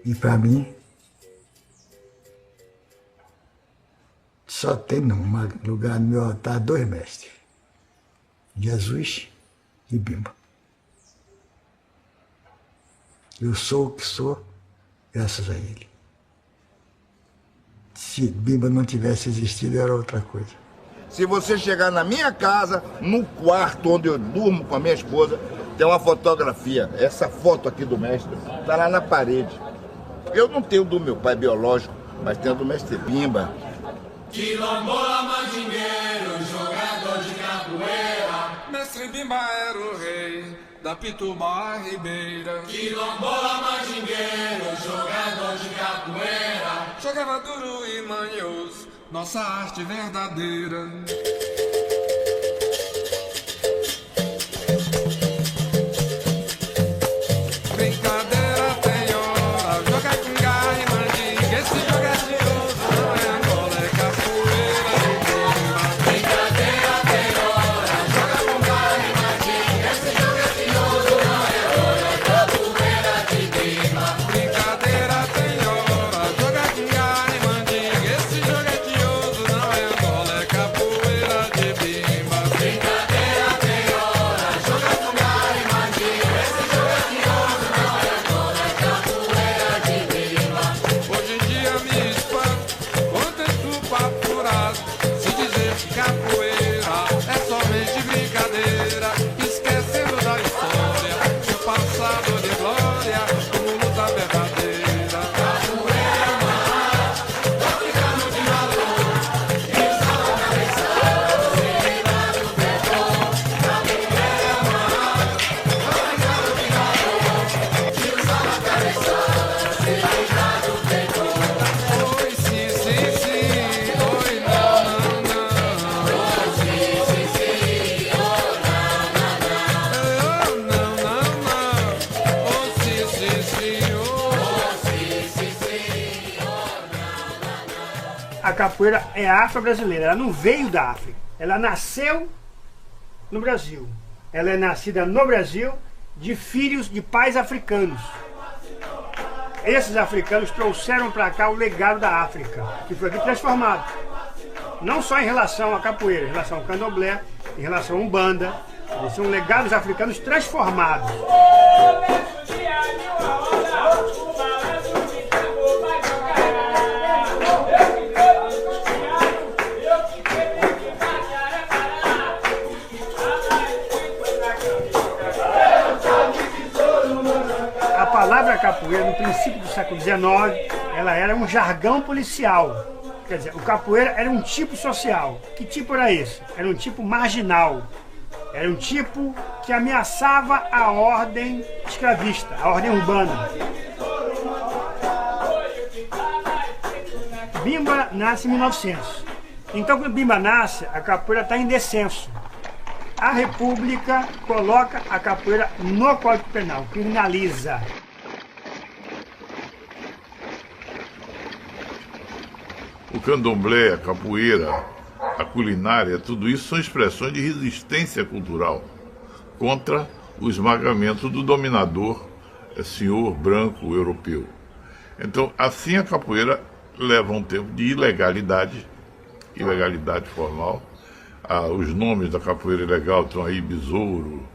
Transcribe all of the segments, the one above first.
E para mim, só tem num lugar no meu altar 2 mestres, Jesus e Bimba. Eu sou o que sou graças a ele. Se Bimba não tivesse existido, era outra coisa. Se você chegar na minha casa, no quarto onde eu durmo com a minha esposa, tem uma fotografia. Essa foto aqui do mestre está lá na parede. Eu não tenho do meu pai biológico, mas tenho do mestre Bimba. Quilombola, mandingueiro, jogador de capoeira. Mestre Bimba era o rei da Pituma Ribeira. Quilombola, mandingueiro, jogador de capoeira. Jogava duro e manhoso, nossa arte verdadeira. Brincadeira tem hora, jogar com garra e mandinga. Esse jogo é cheiroso, não é Angola, é capoeira de Bimba. Brincadeira tem hora, jogar com garra e mandinga. Esse jogo é cheiroso, não é Angola, é capoeira de Bimba. Brincadeira tem hora, jogar com garra e mandinga. Esse jogo é cheiroso, não é Angola, é capoeira de Bimba. Brincadeira tem hora, jogar com garra e mandinga. Esse jogo é cheiroso, não é Angola, é capoeira de Bimba. Hoje em dia me espanto, contento o papo furado. Se dizer que capoeira é somente brincadeira, esquecendo da história, do passado de glória, como luta verdadeira. Capoeira é uma arte, africano de valor, que salva a cabeça, se livra do perdão. Capoeira é uma arte, africano de valor, que salva a cabeça, se livra do perdão. Oi, sim, sim, sim, oi, não, não, não. Oi, sim, sim, sim, oi, não, não, não. Não, não, não. Oi, sim, sim, sim, oi, sim, sim, sim, A capoeira é afro-brasileira, ela não veio da África, ela nasceu no Brasil. Ela é nascida no Brasil de filhos de pais africanos. Esses africanos trouxeram para cá o legado da África, que foi aqui transformado. Não só em relação à capoeira, em relação ao candomblé, em relação à umbanda. Eles são legados africanos transformados. A palavra capoeira, no princípio do século XIX, ela era um jargão policial. Quer dizer, o capoeira era um tipo social. Que tipo era esse? Era um tipo marginal. Era um tipo que ameaçava a ordem escravista, a ordem urbana. Bimba nasce em 1900. Então, quando Bimba nasce, a capoeira está em descenso. A República coloca a capoeira no Código Penal, criminaliza. O candomblé, a capoeira, a culinária, tudo isso são expressões de resistência cultural contra o esmagamento do dominador, senhor branco europeu. Então, assim a capoeira leva um tempo de ilegalidade formal. Os nomes da capoeira ilegal estão aí, Besouro,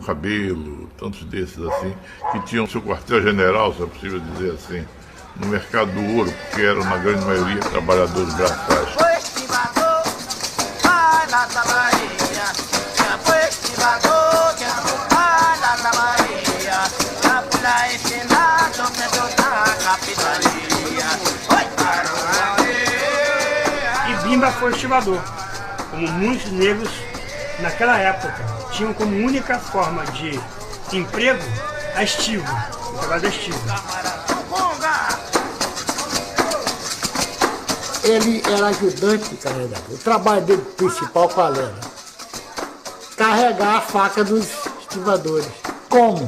Cabelo, tantos desses assim, que tinham seu quartel-general, se é possível dizer assim, no mercado do ouro, porque eram na grande maioria trabalhadores braçais. E Bimba foi estivador, como muitos negros naquela época tinham como única forma de emprego a estivo, o trabalho da estivo. Ele era ajudante de carregador. O trabalho dele principal qual era? Carregar a faca dos estivadores. Como?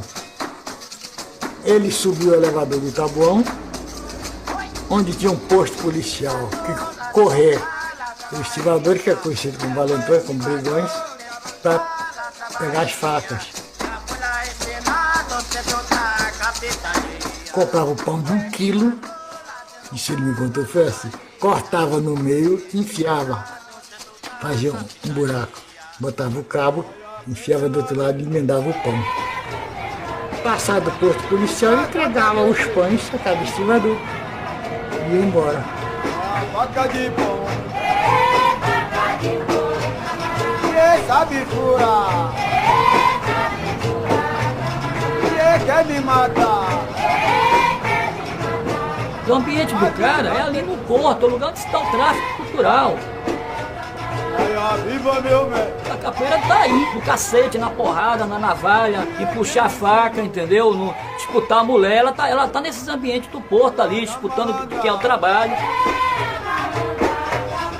Ele subiu o elevador do Taboão, onde tinha um posto policial que correr os estivadores, que é conhecido como valentões, como brigões, para pegar as facas. comprava o pão de 1 quilo, isso ele me contou, foi assim, cortava no meio, enfiava, fazia um buraco, botava o cabo, enfiava do outro lado e emendava o pão. Passado o posto policial, entregava os pães a cada estibador e ia embora. Faca de pão, que sabe furar, que quer me matar. O ambiente do cara é ali no porto, o lugar onde está o tráfico cultural. Viva meu velho! A capoeira tá aí, no cacete, na porrada, na navalha, em puxar a faca, entendeu? No disputar a mulher, ela tá nesses ambientes do porto ali, disputando o que é o trabalho.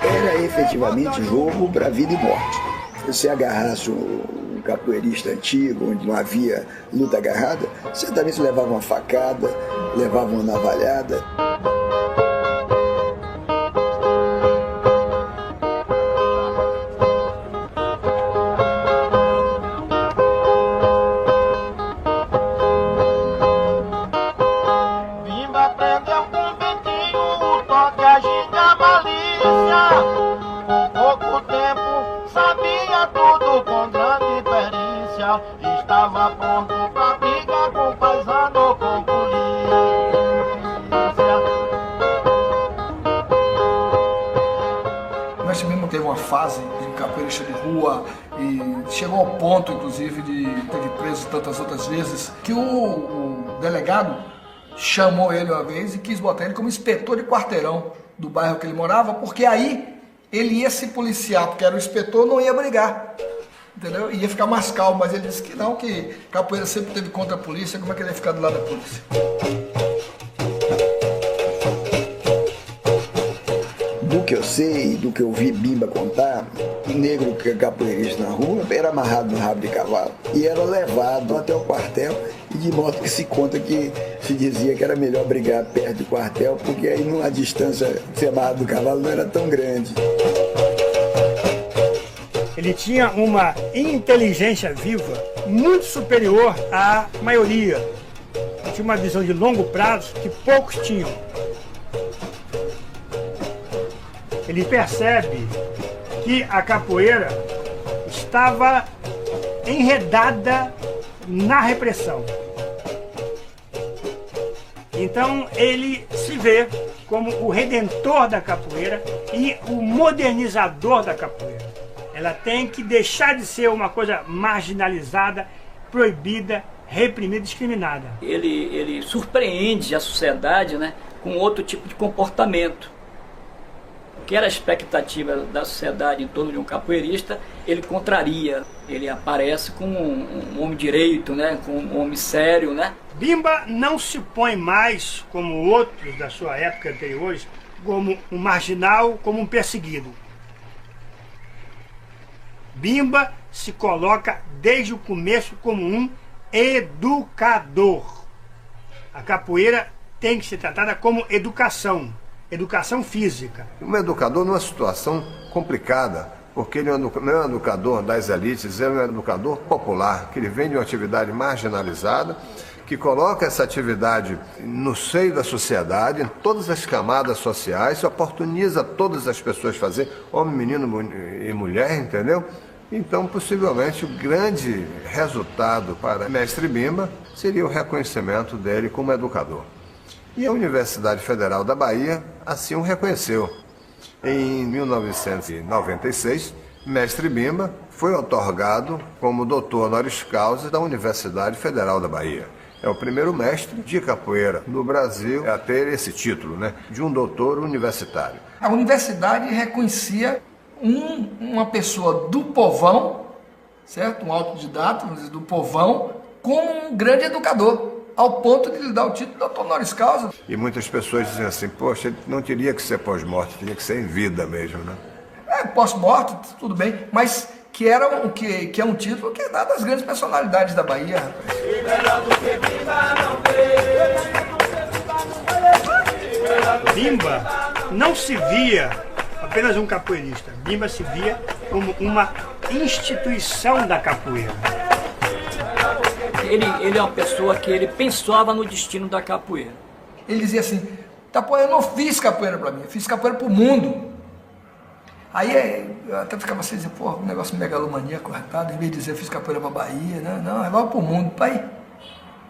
Era efetivamente jogo para vida e morte. Se você agarrasse um capoeirista antigo, onde não havia luta agarrada, certamente levava uma facada, levava uma navalhada. Bimba prendeu com ventinho o toque, a ginga malícia. Com pouco tempo sabia tudo com grande perícia. Estava pronto pra briga com paisano, com polícia. O mestre Bimba teve uma fase de capoeirista de rua e chegou ao ponto, inclusive, de ter preso tantas outras vezes, que o delegado chamou ele uma vez e quis botar ele como inspetor de quarteirão do bairro que ele morava, porque aí ele ia se policiar, porque era o inspetor, não ia brigar, entendeu? Ia ficar mais calmo, mas ele disse que não, que capoeira sempre teve contra a polícia, como é que ele ia ficar do lado da polícia? Do que eu sei, do que eu vi Bimba contar, o negro que é capoeirista na rua era amarrado no rabo de cavalo e era levado até o quartel, e de modo que se conta que se dizia que era melhor brigar perto do quartel, porque aí a distância de ser amarrado no cavalo não era tão grande. Ele tinha uma inteligência viva muito superior à maioria. Tinha uma visão de longo prazo que poucos tinham. Ele percebe que a capoeira estava enredada na repressão. Então ele se vê como o redentor da capoeira e o modernizador da capoeira. Ela tem que deixar de ser uma coisa marginalizada, proibida, reprimida, discriminada. Ele surpreende a sociedade, né, com outro tipo de comportamento. O que era a expectativa da sociedade em torno de um capoeirista, ele contraria. Ele aparece como um homem direito, né, como um homem sério, né? Bimba não se põe mais, como outros da sua época anteriores, como um marginal, como um perseguido. Bimba se coloca desde o começo como um educador. A capoeira tem que ser tratada como educação física. Um educador numa situação complicada, porque ele não é um educador das elites, ele é um educador popular, que ele vem de uma atividade marginalizada, que coloca essa atividade no seio da sociedade, em todas as camadas sociais, oportuniza todas as pessoas fazer, homem, menino e mulher, entendeu? Então, possivelmente, o grande resultado para Mestre Bimba seria o reconhecimento dele como educador. E a Universidade Federal da Bahia assim o reconheceu. Em 1996, Mestre Bimba foi outorgado como doutor honoris causa da Universidade Federal da Bahia. É o primeiro mestre de capoeira no Brasil a ter esse título, né, de um doutor universitário. A universidade reconhecia uma pessoa do povão, certo? Um autodidata, vamos dizer, do povão, como um grande educador, ao ponto de lhe dar o título de doutor honoris causa. E muitas pessoas dizem assim, poxa, ele não teria que ser pós-morte, teria que ser em vida mesmo, né? Pós-morte, tudo bem, mas que é um título que é dado às grandes personalidades da Bahia, rapaz. Bimba não se via apenas um capoeirista. Bimba se via como uma instituição da capoeira. Ele é uma pessoa que ele pensava no destino da capoeira. Ele dizia assim, eu não fiz capoeira para mim, eu fiz capoeira para o mundo. Aí eu até ficava assim, dizendo, pô, um negócio megalomaníaco, corretado, em vez de dizer eu fiz capoeira para Bahia, né? Não, é igual para o mundo, pai.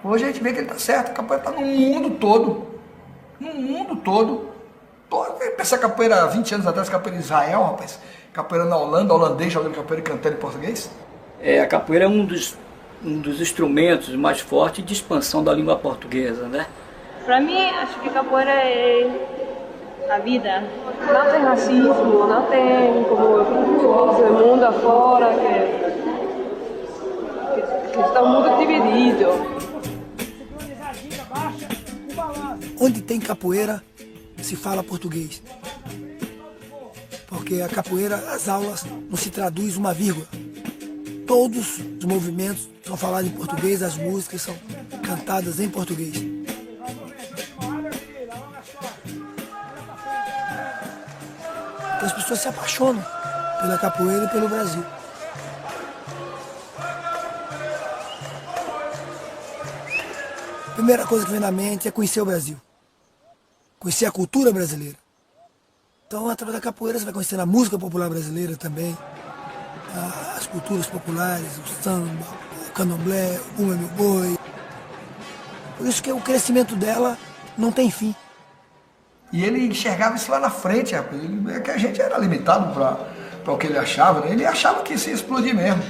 Hoje a gente vê que ele está certo, a capoeira está no mundo todo. No mundo todo. Pensar capoeira há 20 anos atrás, capoeira em Israel, rapaz. Capoeira na Holanda, holandês jogando capoeira e cantando em português. A capoeira é um dos instrumentos mais fortes de expansão da língua portuguesa, né? Para mim, acho que capoeira é a vida. Não tem racismo, não tem como o mundo afora, que está o mundo dividido. Onde tem capoeira, se fala português. Porque a capoeira, as aulas, não se traduz uma vírgula. Todos os movimentos são falados em português, as músicas são cantadas em português. Então as pessoas se apaixonam pela capoeira e pelo Brasil. A primeira coisa que vem na mente é conhecer o Brasil. Conhecer a cultura brasileira. Então, através da capoeira, você vai conhecer a música popular brasileira também, as culturas populares, o samba, o candomblé, o bumba meu boi. Por isso que o crescimento dela não tem fim. E ele enxergava isso lá na frente, rapaz. É que a gente era limitado para o que ele achava, né? Ele achava que isso ia explodir mesmo.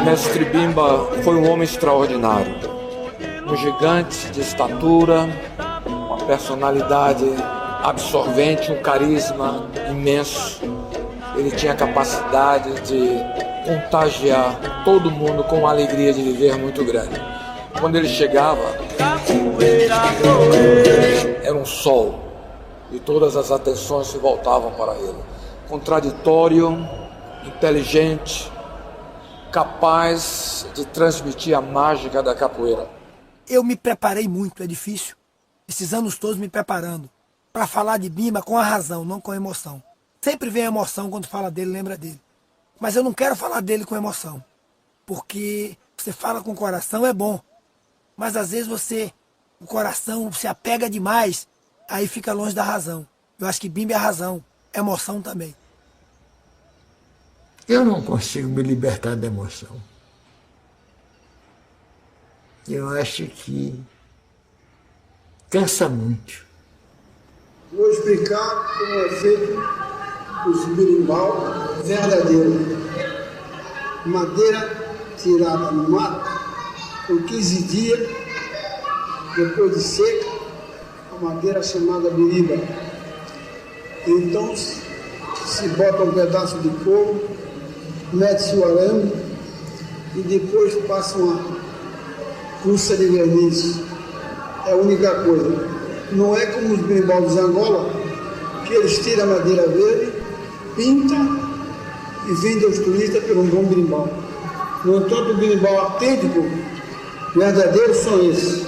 Mestre Bimba foi um homem extraordinário, um gigante de estatura, uma personalidade absorvente, um carisma imenso. Ele tinha a capacidade de contagiar todo mundo com uma alegria de viver muito grande. Quando ele chegava, era um sol e todas as atenções se voltavam para ele. Contraditório, inteligente, capaz de transmitir a mágica da capoeira. Eu me preparei muito, é difícil. Esses anos todos me preparando para falar de Bimba com a razão, não com a emoção. Sempre vem a emoção quando fala dele, lembra dele. Mas eu não quero falar dele com emoção, porque você fala com o coração é bom, mas às vezes o coração se apega demais, aí fica longe da razão. Eu acho que Bimba é a razão, emoção também. Eu não consigo me libertar da emoção. Eu acho que cansa muito. Vou explicar como é feito os berimbau verdadeiro. Madeira tirada no mato, com 15 dias, depois de seca, a madeira chamada beriba. Então se bota um pedaço de couro, mete-se o arame e depois passa uma cursa de verniz. É a única coisa. Não é como os berimbau dos Angola, que eles tiram a madeira verde, pintam e vendem aos turistas pelo bom berimbau. No entanto, o berimbau autêntico, verdadeiro, são esses.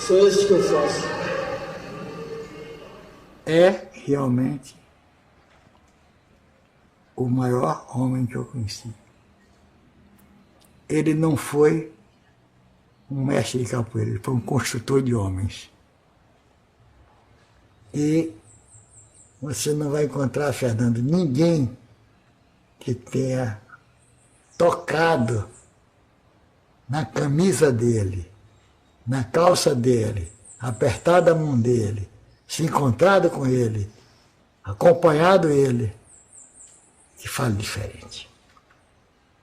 São esses que eu faço. É realmente o maior homem que eu conheci. Ele não foi um mestre de capoeira, ele foi um construtor de homens. E você não vai encontrar, Fernando, ninguém que tenha tocado na camisa dele, na calça dele, apertado a mão dele, se encontrado com ele, acompanhado ele, que fale diferente.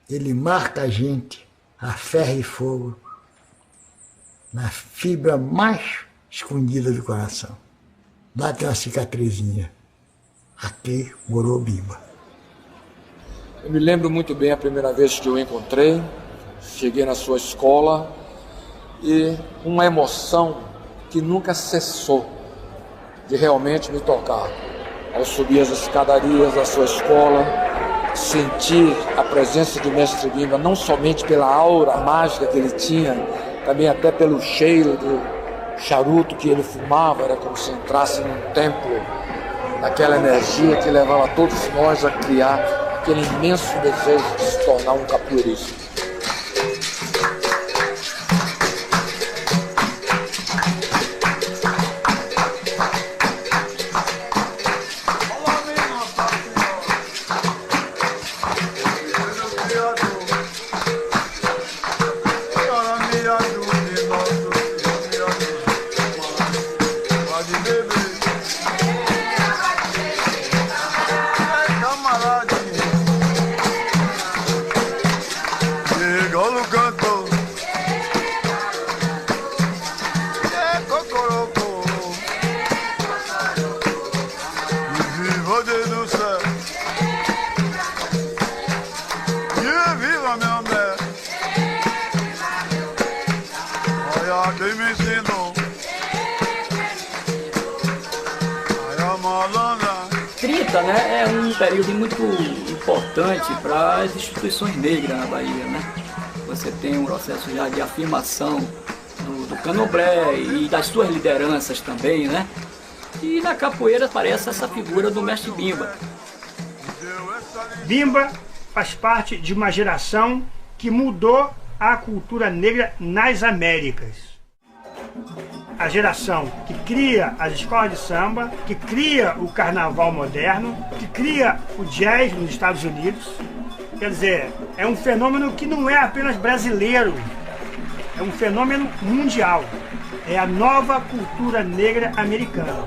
Ele marca a gente a ferro e fogo na fibra mais escondida do coração. Lá tem uma cicatrizinha. Aqui morou Bimba. Eu me lembro muito bem a primeira vez que eu o encontrei. Cheguei na sua escola e uma emoção que nunca cessou de realmente me tocar. Ao subir as escadarias da sua escola, sentir a presença do mestre Bimba, não somente pela aura mágica que ele tinha, também até pelo cheiro do charuto que ele fumava, era como se entrasse num templo, naquela energia que levava todos nós a criar aquele imenso desejo de se tornar um capoeirista. Né, é um período muito importante para as instituições negras na Bahia, né? Você tem um processo já de afirmação do candomblé e das suas lideranças também, né? E na capoeira aparece essa figura do mestre Bimba. Bimba faz parte de uma geração que mudou a cultura negra nas Américas. A geração que cria as escolas de samba, que cria o carnaval moderno, que cria o jazz nos Estados Unidos. Quer dizer, é um fenômeno que não é apenas brasileiro, é um fenômeno mundial. É a nova cultura negra americana.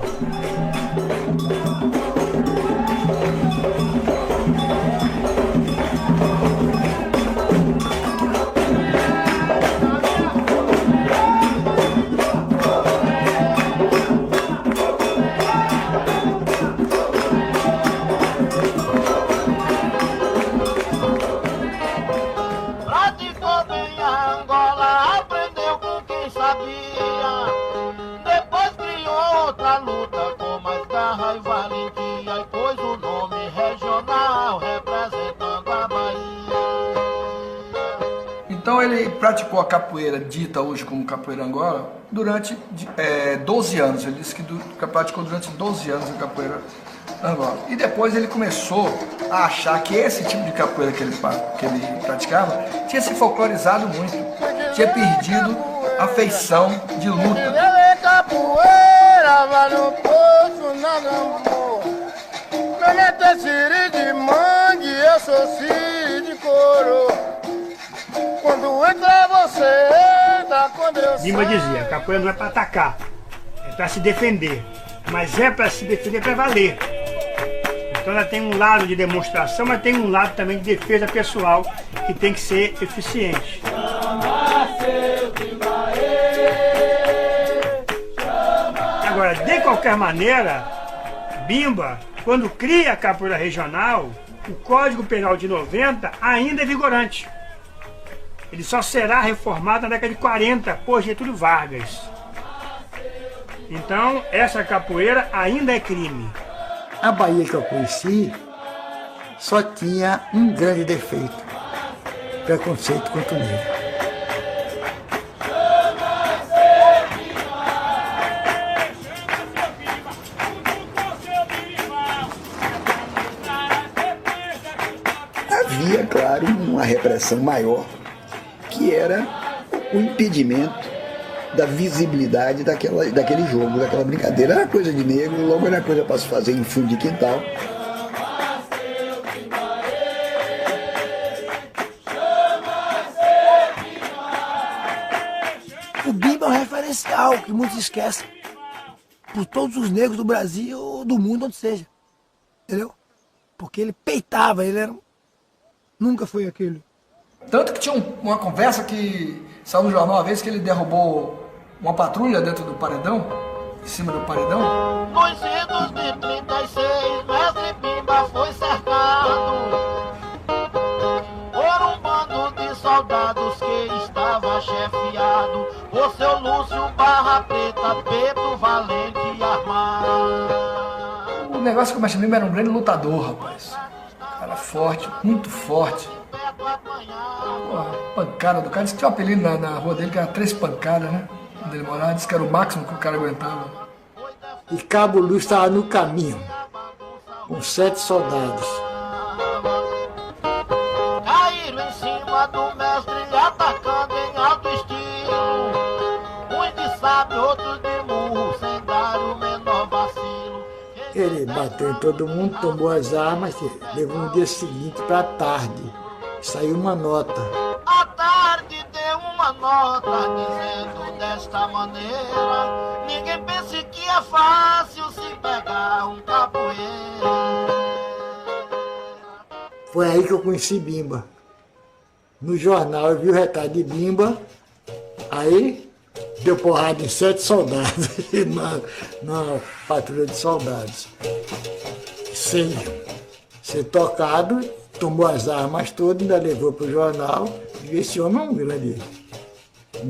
Então ele praticou a capoeira, dita hoje como capoeira Angola, durante 12 anos. Ele disse que praticou durante 12 anos a capoeira Angola. E depois ele começou a achar que esse tipo de capoeira que ele praticava tinha se folclorizado muito, tinha perdido a feição de luta. Capoeira, vai no poço, na gamboa. Meu neto é siri de mangue, eu sou siri de coro. Quando entra você entra, quando eu saio. Bimba dizia, a capoeira não é para atacar, é para se defender. Mas é para se defender para valer. Então ela tem um lado de demonstração, mas tem um lado também de defesa pessoal que tem que ser eficiente. Agora, de qualquer maneira, Bimba, quando cria a capoeira regional, o Código Penal de 90 ainda é vigorante. Ele só será reformado na década de 40 por Getúlio Vargas. Então, essa capoeira ainda é crime. A Bahia que eu conheci só tinha um grande defeito: preconceito contra o negro. claro, uma repressão maior, que era o impedimento da visibilidade daquele jogo, daquela brincadeira. Era coisa de negro, logo era coisa para se fazer em fundo de quintal. O bimba é um referencial que muitos esquecem. Por todos os negros do Brasil ou do mundo, onde seja. Entendeu? Porque ele peitava, ele era... Nunca foi aquele. Tanto que tinha uma conversa que saiu no jornal uma vez que ele derrubou uma patrulha dentro do paredão, em cima do paredão. Nos idos de 36, mestre Bimba foi cercado por um bando de soldados que estava chefiado por seu Lúcio Barra Preta, Pedro Valente e Armado. O negócio que o mestre Bimba era um grande lutador, rapaz. Era forte, muito forte. Porra, pancada do cara. Disse que tinha um apelido na rua dele que era 3 pancadas, né? Onde ele morava, disse que era o máximo que o cara aguentava. E Cabo Luz estava no caminho, com 7 soldados. Caíram em cima do mestre, atacando em alto estilo. Uns de sabe, outros de murro, sem dar o menor vacilo. Ele bateu em todo mundo, tomou as armas, levou no dia seguinte para a tarde. Saiu uma nota. À tarde deu uma nota dizendo desta maneira: ninguém pense que é fácil se pegar um capoeira. Foi aí que eu conheci Bimba. No jornal eu vi o retrato de Bimba, aí deu porrada em 7 soldados na patrulha de soldados. Sem ser tocado, tomou as armas todas, ainda levou para o jornal. E esse homem é um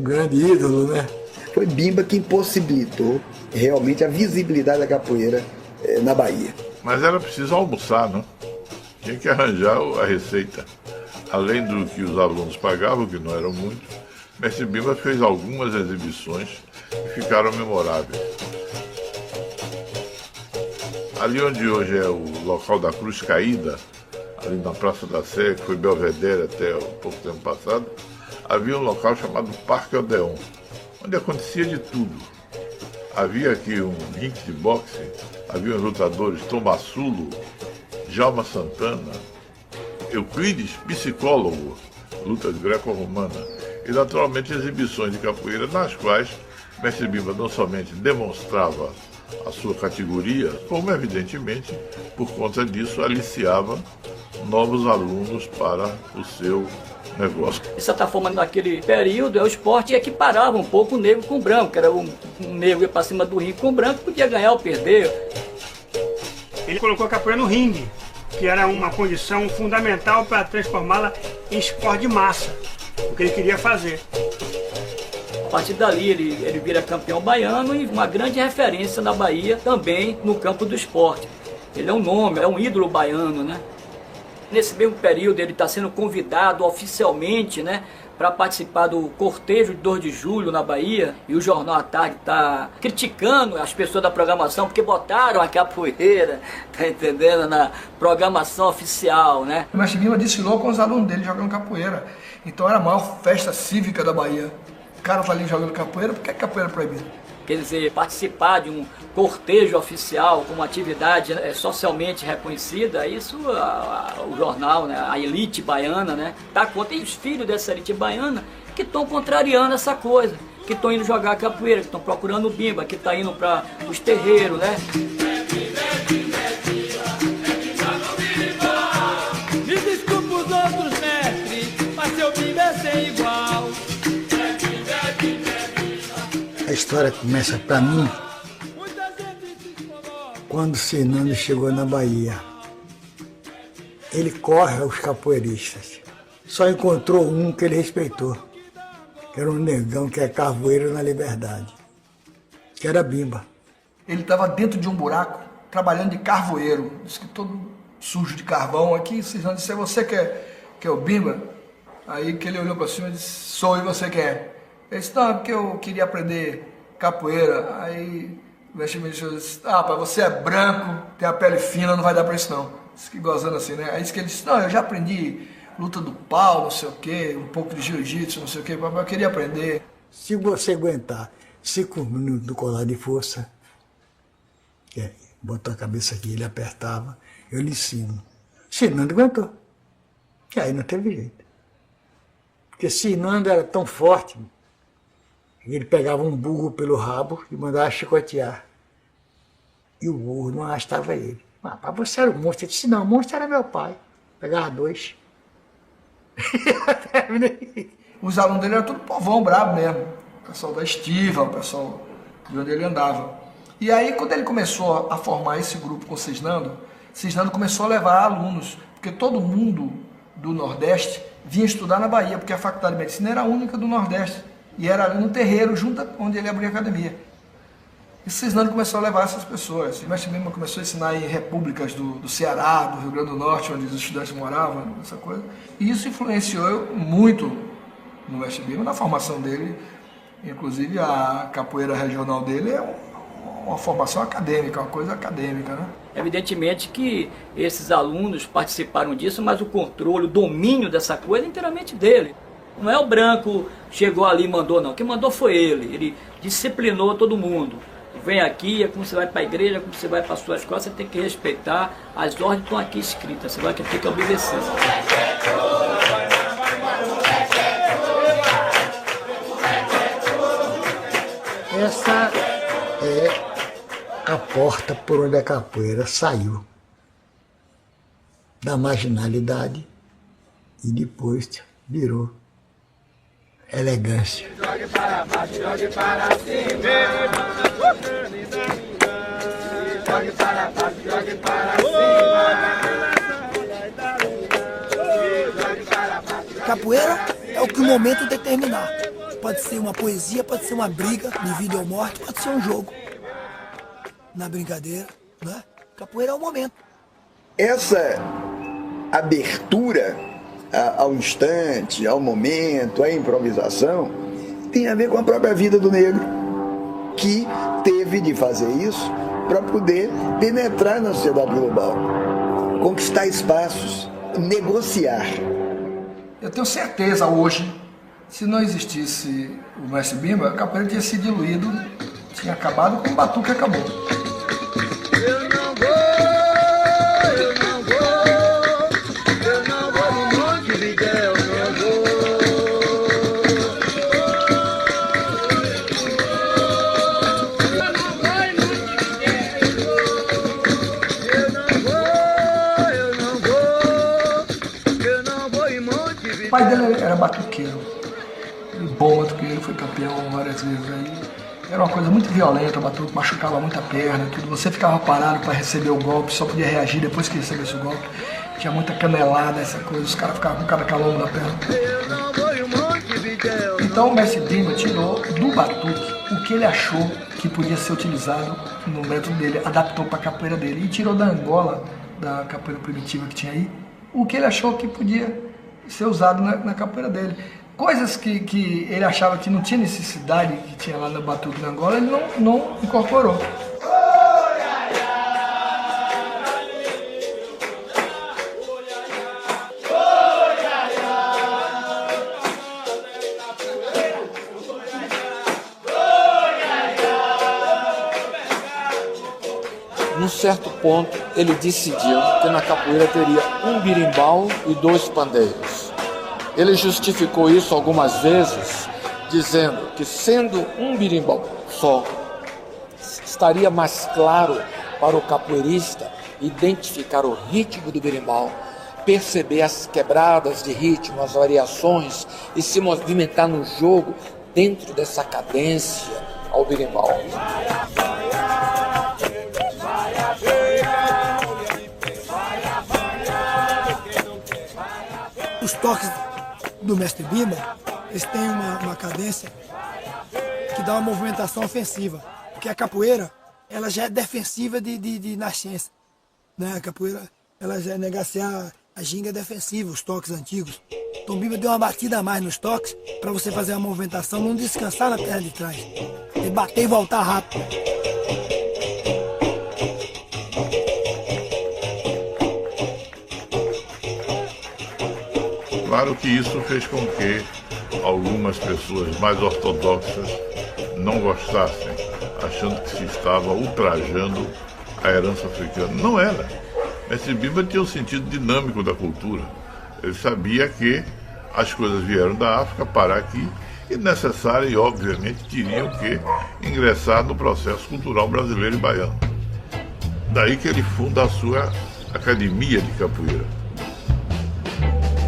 grande ídolo, né? Foi Bimba que impossibilitou realmente a visibilidade da capoeira na Bahia. Mas era preciso almoçar, não? Tinha que arranjar a receita. Além do que os alunos pagavam, que não eram muitos, mestre Bimba fez algumas exibições que ficaram memoráveis. Ali onde hoje é o local da Cruz Caída, ali na Praça da Sé, que foi Belvedere até pouco tempo passado, havia um local chamado Parque Odeon, onde acontecia de tudo. Havia aqui um ringue de boxe, havia os lutadores Tomassulo, Djalma Santana, Euclides, psicólogo, luta greco-romana, e naturalmente exibições de capoeira nas quais mestre Bimba não somente demonstrava a sua categoria, como evidentemente, por conta disso, aliciava novos alunos para o seu negócio. De certa forma, naquele período, o esporte equiparava um pouco o negro com o branco, que era um negro ia para cima do ringue com o branco, podia ganhar ou perder. Ele colocou a capoeira no ringue, que era uma condição fundamental para transformá-la em esporte de massa, o que ele queria fazer. A partir dali ele vira campeão baiano e uma grande referência na Bahia também no campo do esporte. Ele é um nome, é um ídolo baiano, né? Nesse mesmo período ele está sendo convidado oficialmente, né, para participar do cortejo de 2 de julho na Bahia, e o Jornal à Tarde está criticando as pessoas da programação porque botaram a capoeira, tá entendendo, na programação oficial, né? O mestre Bimba desfilou com os alunos dele jogando capoeira, então era a maior festa cívica da Bahia. O cara tá ali jogando capoeira, por que capoeira é proibida? Quer dizer, participar de um cortejo oficial como atividade socialmente reconhecida, isso o jornal, né, a elite baiana, né, dá conta. E os filhos dessa elite baiana que estão contrariando essa coisa, que estão indo jogar capoeira, que estão procurando o Bimba, que está indo para os terreiros, né? Me desculpa os outros mestres, mas seu Bimba é sem igual. A história começa para mim quando Fernando chegou na Bahia. Ele corre aos capoeiristas. Só encontrou um que ele respeitou, que era um negão que é carvoeiro na Liberdade, que era Bimba. Ele estava dentro de um buraco, trabalhando de carvoeiro, disse que todo sujo de carvão. Aqui, Fernando disse: é você que é o Bimba? Aí que ele olhou para cima e disse: sou, e você quem é? Ele disse: não, é porque eu queria aprender capoeira. Aí o mestre disse: ah, pai, você é branco, tem a pele fina, não vai dar para isso não. Disse que gozando assim, né? Aí disse que ele disse: não, eu já aprendi luta do pau, não sei o quê, um pouco de jiu-jitsu, não sei o quê, eu queria aprender. Se você aguentar 5 minutos do colar de força, botou a cabeça aqui, ele apertava, eu lhe ensino. Sinando aguentou. E aí não teve jeito. Porque Sinando era tão forte, ele pegava um burro pelo rabo e mandava chicotear. E o burro não arrastava ele. Mas você era um monstro. Ele disse, não, o monstro era meu pai. Pegava 2. Os alunos dele eram tudo povão brabo mesmo. O pessoal da estiva, o pessoal de onde ele andava. E aí, quando ele começou a formar esse grupo com o Cisnando começou a levar alunos, porque todo mundo do Nordeste vinha estudar na Bahia, porque a Faculdade de Medicina era a única do Nordeste. E era ali no terreiro, junto onde ele abriu a academia. E o Cisnando começou a levar essas pessoas. O mestre Bimba começou a ensinar em repúblicas do Ceará, do Rio Grande do Norte, onde os estudantes moravam, essa coisa. E isso influenciou muito no mestre Bimba, na formação dele. Inclusive a capoeira regional dele é uma formação acadêmica, uma coisa acadêmica, né? Evidentemente que esses alunos participaram disso, mas o controle, o domínio dessa coisa é inteiramente dele. Não é o branco chegou ali e mandou, não. Quem mandou foi ele. Ele disciplinou todo mundo. Vem aqui, é como você vai para a igreja, é como você vai para a sua escola, você tem que respeitar. As ordens estão aqui escritas, você vai ter que obedecer. Essa é a porta por onde a capoeira saiu da marginalidade e depois virou elegância. Jogue para baixo, jogue para cima. Jogue para baixo, jogue para cima. Capoeira é o que o momento determinar. Pode ser uma poesia, pode ser uma briga de vida ou morte, pode ser um jogo. Na brincadeira, né? Capoeira é o momento. Essa abertura ao instante, ao momento, à improvisação, tem a ver com a própria vida do negro, que teve de fazer isso para poder penetrar na sociedade global, conquistar espaços, negociar. Eu tenho certeza hoje, se não existisse o mestre Bimba, a capoeira tinha se diluído, tinha acabado como o batuque acabou. O pai dele era batuqueiro, bom batuqueiro, foi campeão várias vezes aí. Era uma coisa muito violenta, o batuque machucava muito a perna, tudo. Você ficava parado para receber o golpe, só podia reagir depois que recebesse o golpe. Tinha muita canelada, essa coisa, os caras ficavam com cada calombo na perna. Então o mestre Bimba tirou do batuque o que ele achou que podia ser utilizado no método dele, adaptou para a capoeira dele e tirou da Angola, da capoeira primitiva que tinha aí, o que ele achou que podia ser usado na capoeira dele. Coisas que ele achava que não tinha necessidade, que tinha lá no batuque na Angola, ele não incorporou. Num certo ponto, ele decidiu que na capoeira teria um birimbau e 2 pandeiros. Ele justificou isso algumas vezes, dizendo que sendo um birimbau só, estaria mais claro para o capoeirista identificar o ritmo do birimbau, perceber as quebradas de ritmo, as variações e se movimentar no jogo dentro dessa cadência ao birimbau. Os toques do mestre Bimba, eles têm uma cadência que dá uma movimentação ofensiva. Porque a capoeira, ela já é defensiva de nascença. Né? A capoeira, ela já é negaciar, a ginga é defensiva, os toques antigos. Então o Bimba deu uma batida a mais nos toques para você fazer uma movimentação, não descansar na perna de trás. E bater e voltar rápido. Claro que isso fez com que algumas pessoas mais ortodoxas não gostassem, achando que se estava ultrajando a herança africana. Não era. Mestre Bimba tinha um sentido dinâmico da cultura. Ele sabia que as coisas vieram da África para aqui e necessário e obviamente teriam que ingressar no processo cultural brasileiro e baiano. Daí que ele funda a sua academia de capoeira.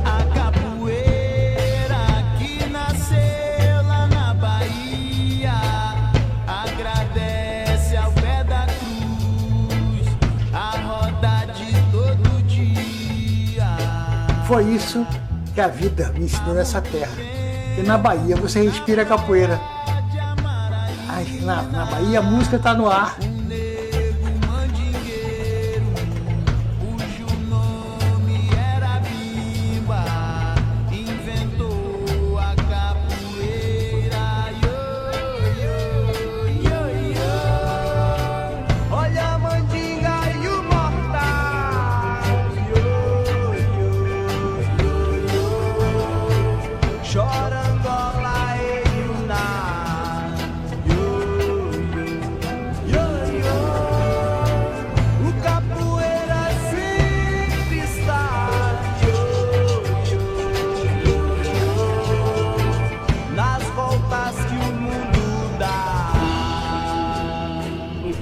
A capoeira que nasceu lá na Bahia agradece ao pé da cruz a roda de todo dia. Foi isso que a vida me ensinou nessa terra. E na Bahia você respira capoeira. Na Bahia a música está no ar.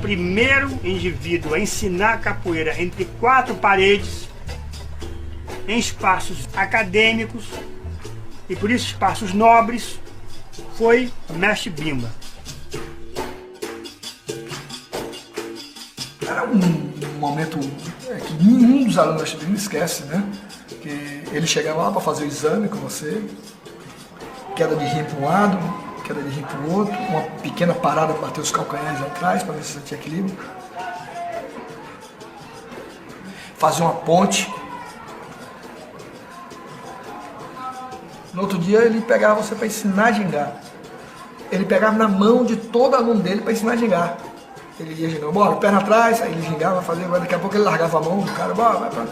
Primeiro indivíduo a ensinar capoeira entre quatro paredes, em espaços acadêmicos e por isso espaços nobres, foi Mestre Bimba. Era um momento que nenhum dos alunos do Mestre Bimba esquece, né? Que ele chegava lá para fazer o exame com você, queda de rim para um lado, queda de rim para o outro, uma pequena parada para bater os calcanhares atrás, para ver se você tinha equilíbrio. Fazer uma ponte. No outro dia ele pegava você para ensinar a gingar. Ele pegava na mão de todo aluno dele para ensinar a gingar. Ele ia gingar, bora, perna atrás, aí ele gingava, fazia, daqui a pouco ele largava a mão do cara, bora, vai pra...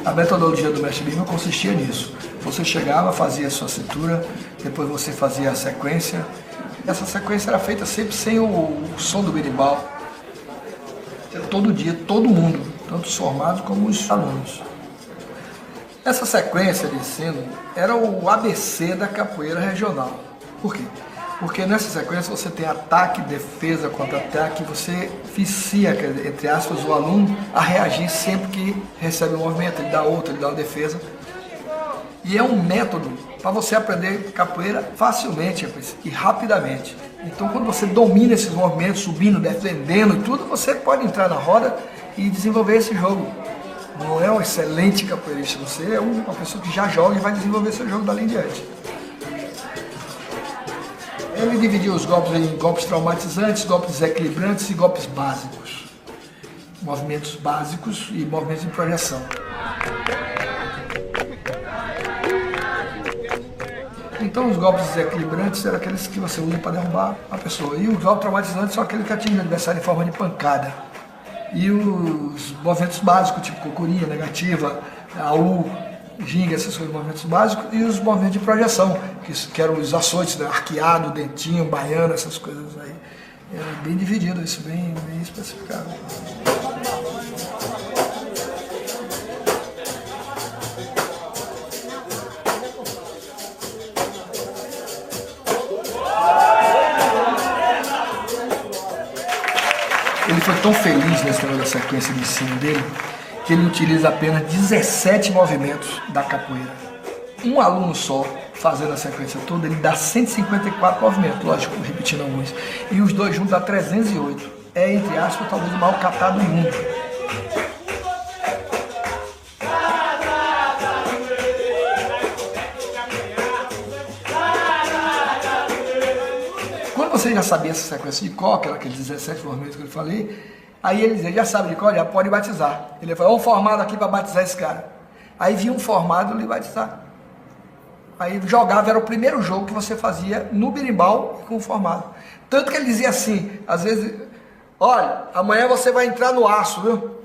A metodologia do Mestre Bimba consistia nisso. Você chegava, fazia a sua cintura, depois você fazia a sequência. Essa sequência era feita sempre sem o som do berimbau. Todo dia, todo mundo, tanto os formados como os alunos. Essa sequência de ensino era o ABC da capoeira regional. Por quê? Porque nessa sequência você tem ataque, defesa, contra-ataque, você vicia, entre aspas, o aluno a reagir sempre que recebe um movimento, ele dá outro, ele dá uma defesa. E é um método para você aprender capoeira facilmente e rapidamente. Então quando você domina esses movimentos, subindo, defendendo e tudo, você pode entrar na roda e desenvolver esse jogo. Não é um excelente capoeirista, você é uma pessoa que já joga e vai desenvolver seu jogo dali em diante. Ele dividiu os golpes em golpes traumatizantes, golpes desequilibrantes e golpes básicos. Movimentos básicos e movimentos de projeção. Então os golpes desequilibrantes eram aqueles que você usa para derrubar a pessoa. E os golpes traumatizantes são aqueles que atingem o adversário em forma de pancada. E os movimentos básicos, tipo cocurinha, negativa, AU, ginga, esses são os movimentos básicos, e os movimentos de projeção, que eram os açoites, né? Arqueado, dentinho, baiano, essas coisas aí. É bem dividido isso, bem especificado. Ele foi tão feliz nessa da sequência de ensino dele, que ele utiliza apenas 17 movimentos da capoeira. Um aluno só, fazendo a sequência toda, ele dá 154 movimentos, lógico, repetindo alguns. E os dois juntos dá 308. É, entre aspas, talvez o maior catado do mundo. Quando você já sabia essa sequência de cor, aqueles 17 movimentos que eu falei, aí ele dizia, já sabe de cor, já pode batizar. Ele falou, um formado aqui para batizar esse cara. Aí vinha um formado e ele batizar. Aí jogava, era o primeiro jogo que você fazia no berimbau com o formado. Tanto que ele dizia assim, às vezes, olha, amanhã você vai entrar no aço, viu?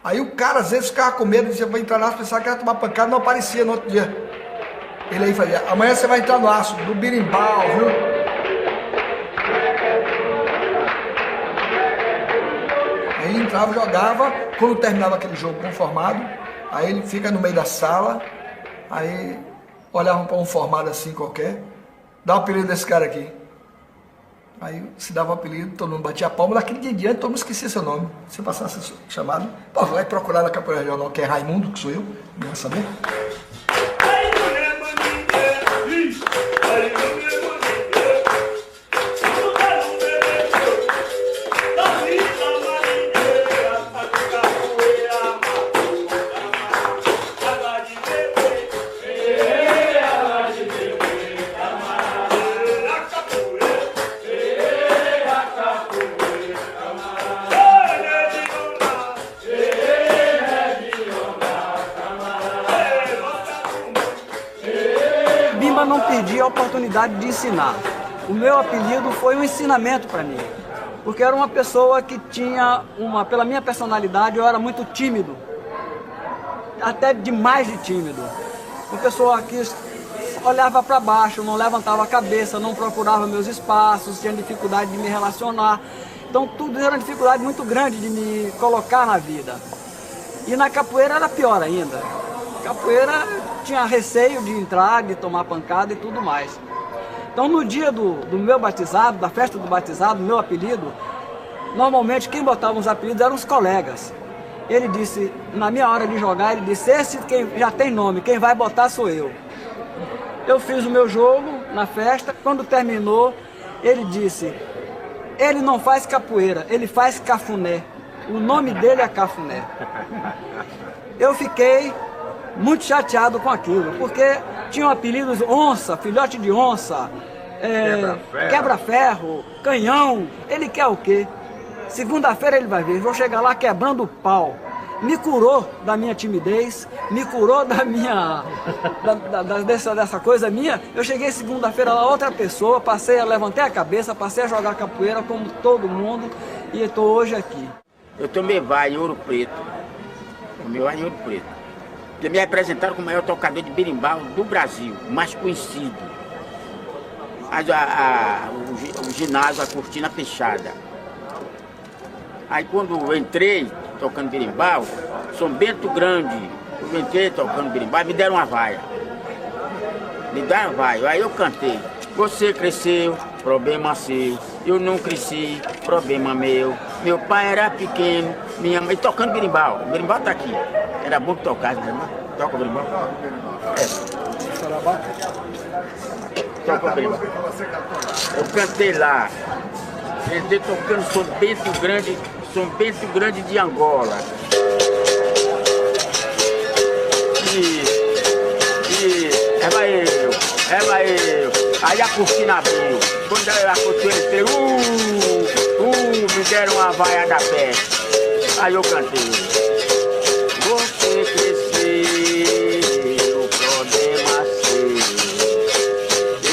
Aí o cara às vezes ficava com medo, dizia, vou entrar no aço, pensava que ia tomar pancada, não aparecia no outro dia. Ele aí fazia, amanhã você vai entrar no aço, do birimbau, viu? Aí ele entrava, jogava, quando terminava aquele jogo conformado, aí ele fica no meio da sala, aí olhavam para um formado assim qualquer, dá o apelido desse cara aqui. Aí se dava o apelido, todo mundo batia a palma, daquele dia em diante todo mundo esquecia seu nome. Se passasse chamado, pô, vai procurar na Capoeira Regional, que é Raimundo, que sou eu, não vai saber. Não perdi a oportunidade de ensinar. O meu apelido foi um ensinamento para mim, porque era uma pessoa que tinha pela minha personalidade, eu era muito tímido, até demais de tímido. Uma pessoa que olhava para baixo, não levantava a cabeça, não procurava meus espaços, tinha dificuldade de me relacionar. Então tudo era uma dificuldade muito grande de me colocar na vida. E na capoeira era pior ainda. Capoeira tinha receio de entrar, de tomar pancada e tudo mais. Então no dia do meu batizado, da festa do batizado, meu apelido, normalmente quem botava os apelidos eram os colegas. Ele disse, na minha hora de jogar, ele disse, esse quem já tem nome, quem vai botar sou eu. Eu fiz o meu jogo na festa, quando terminou, ele disse, ele não faz capoeira, ele faz cafuné. O nome dele é Cafuné. Eu fiquei muito chateado com aquilo, porque tinham apelidos onça, filhote de onça, quebra-ferro, canhão. Ele quer o quê? Segunda-feira ele vai ver, vou chegar lá quebrando o pau. Me curou da minha timidez, me curou da minha dessa coisa minha. Eu cheguei segunda-feira lá, outra pessoa, levantei a cabeça, passei a jogar capoeira como todo mundo e estou hoje aqui. Eu tomei vai em Ouro Preto, que me apresentaram como o maior tocador de berimbau do Brasil, mais conhecido. O ginásio, a cortina fechada. Aí quando eu entrei tocando berimbau, São Bento Grande, eu entrei tocando berimbau, me deram uma vaia. Aí eu cantei. Você cresceu, problema seu. Eu não cresci, problema meu. Meu pai era pequeno, minha mãe tocando berimbau. O berimbau tá aqui. Era bom que tocasse, né? Toca o berimbau? Toca o berimbau. Eu cantei lá. Entrei tocando São Bento Grande de Angola. Eva eu. Aí a cortina abriu. Quando a cortina entrou, me deram uma vaia da peste. Aí eu cantei. Você cresceu, problema seu.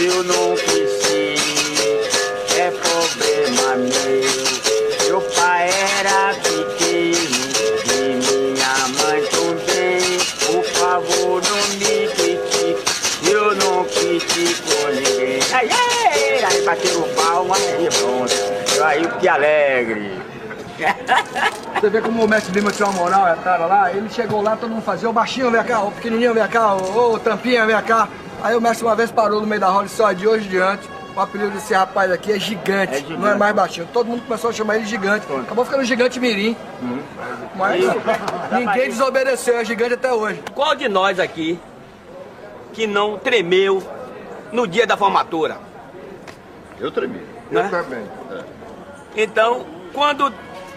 Eu não cresci, é problema meu. Meu pai era pequeno e minha mãe também. Por favor, não me critique, eu não critico ninguém. Aí bateram palma e pronto. Aí que alegre. Você vê como o mestre Lima tinha uma moral, é cara lá, ele chegou lá, todo mundo fazia, ô baixinho vem cá, ô pequenininho vem cá, ô tampinha vem cá. Aí o mestre uma vez parou no meio da roda e disse, ó, de hoje em diante, o apelido desse rapaz aqui é gigante, não é mais baixinho. Todo mundo começou a chamar ele gigante, acabou ficando gigante mirim. Mas ninguém desobedeceu, é gigante até hoje. Qual de nós aqui que não tremeu no dia da formatura? Eu tremi. Né? Eu também. Então, quando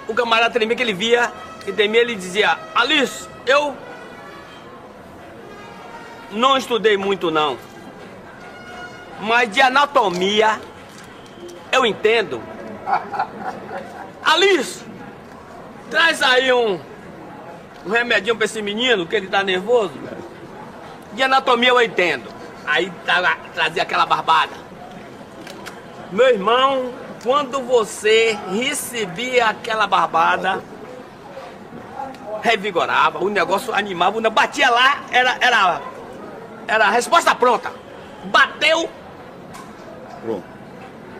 o camarada tremia, que ele via que tremia, ele dizia, Alice, eu não estudei muito não, mas de anatomia eu entendo. Alice, traz aí um remedinho pra esse menino, que ele tá nervoso. De anatomia eu entendo. Aí trazia aquela barbada. Meu irmão, quando você recebia aquela barbada, revigorava, o negócio animava, batia lá, era a resposta pronta. Bateu. Pronto.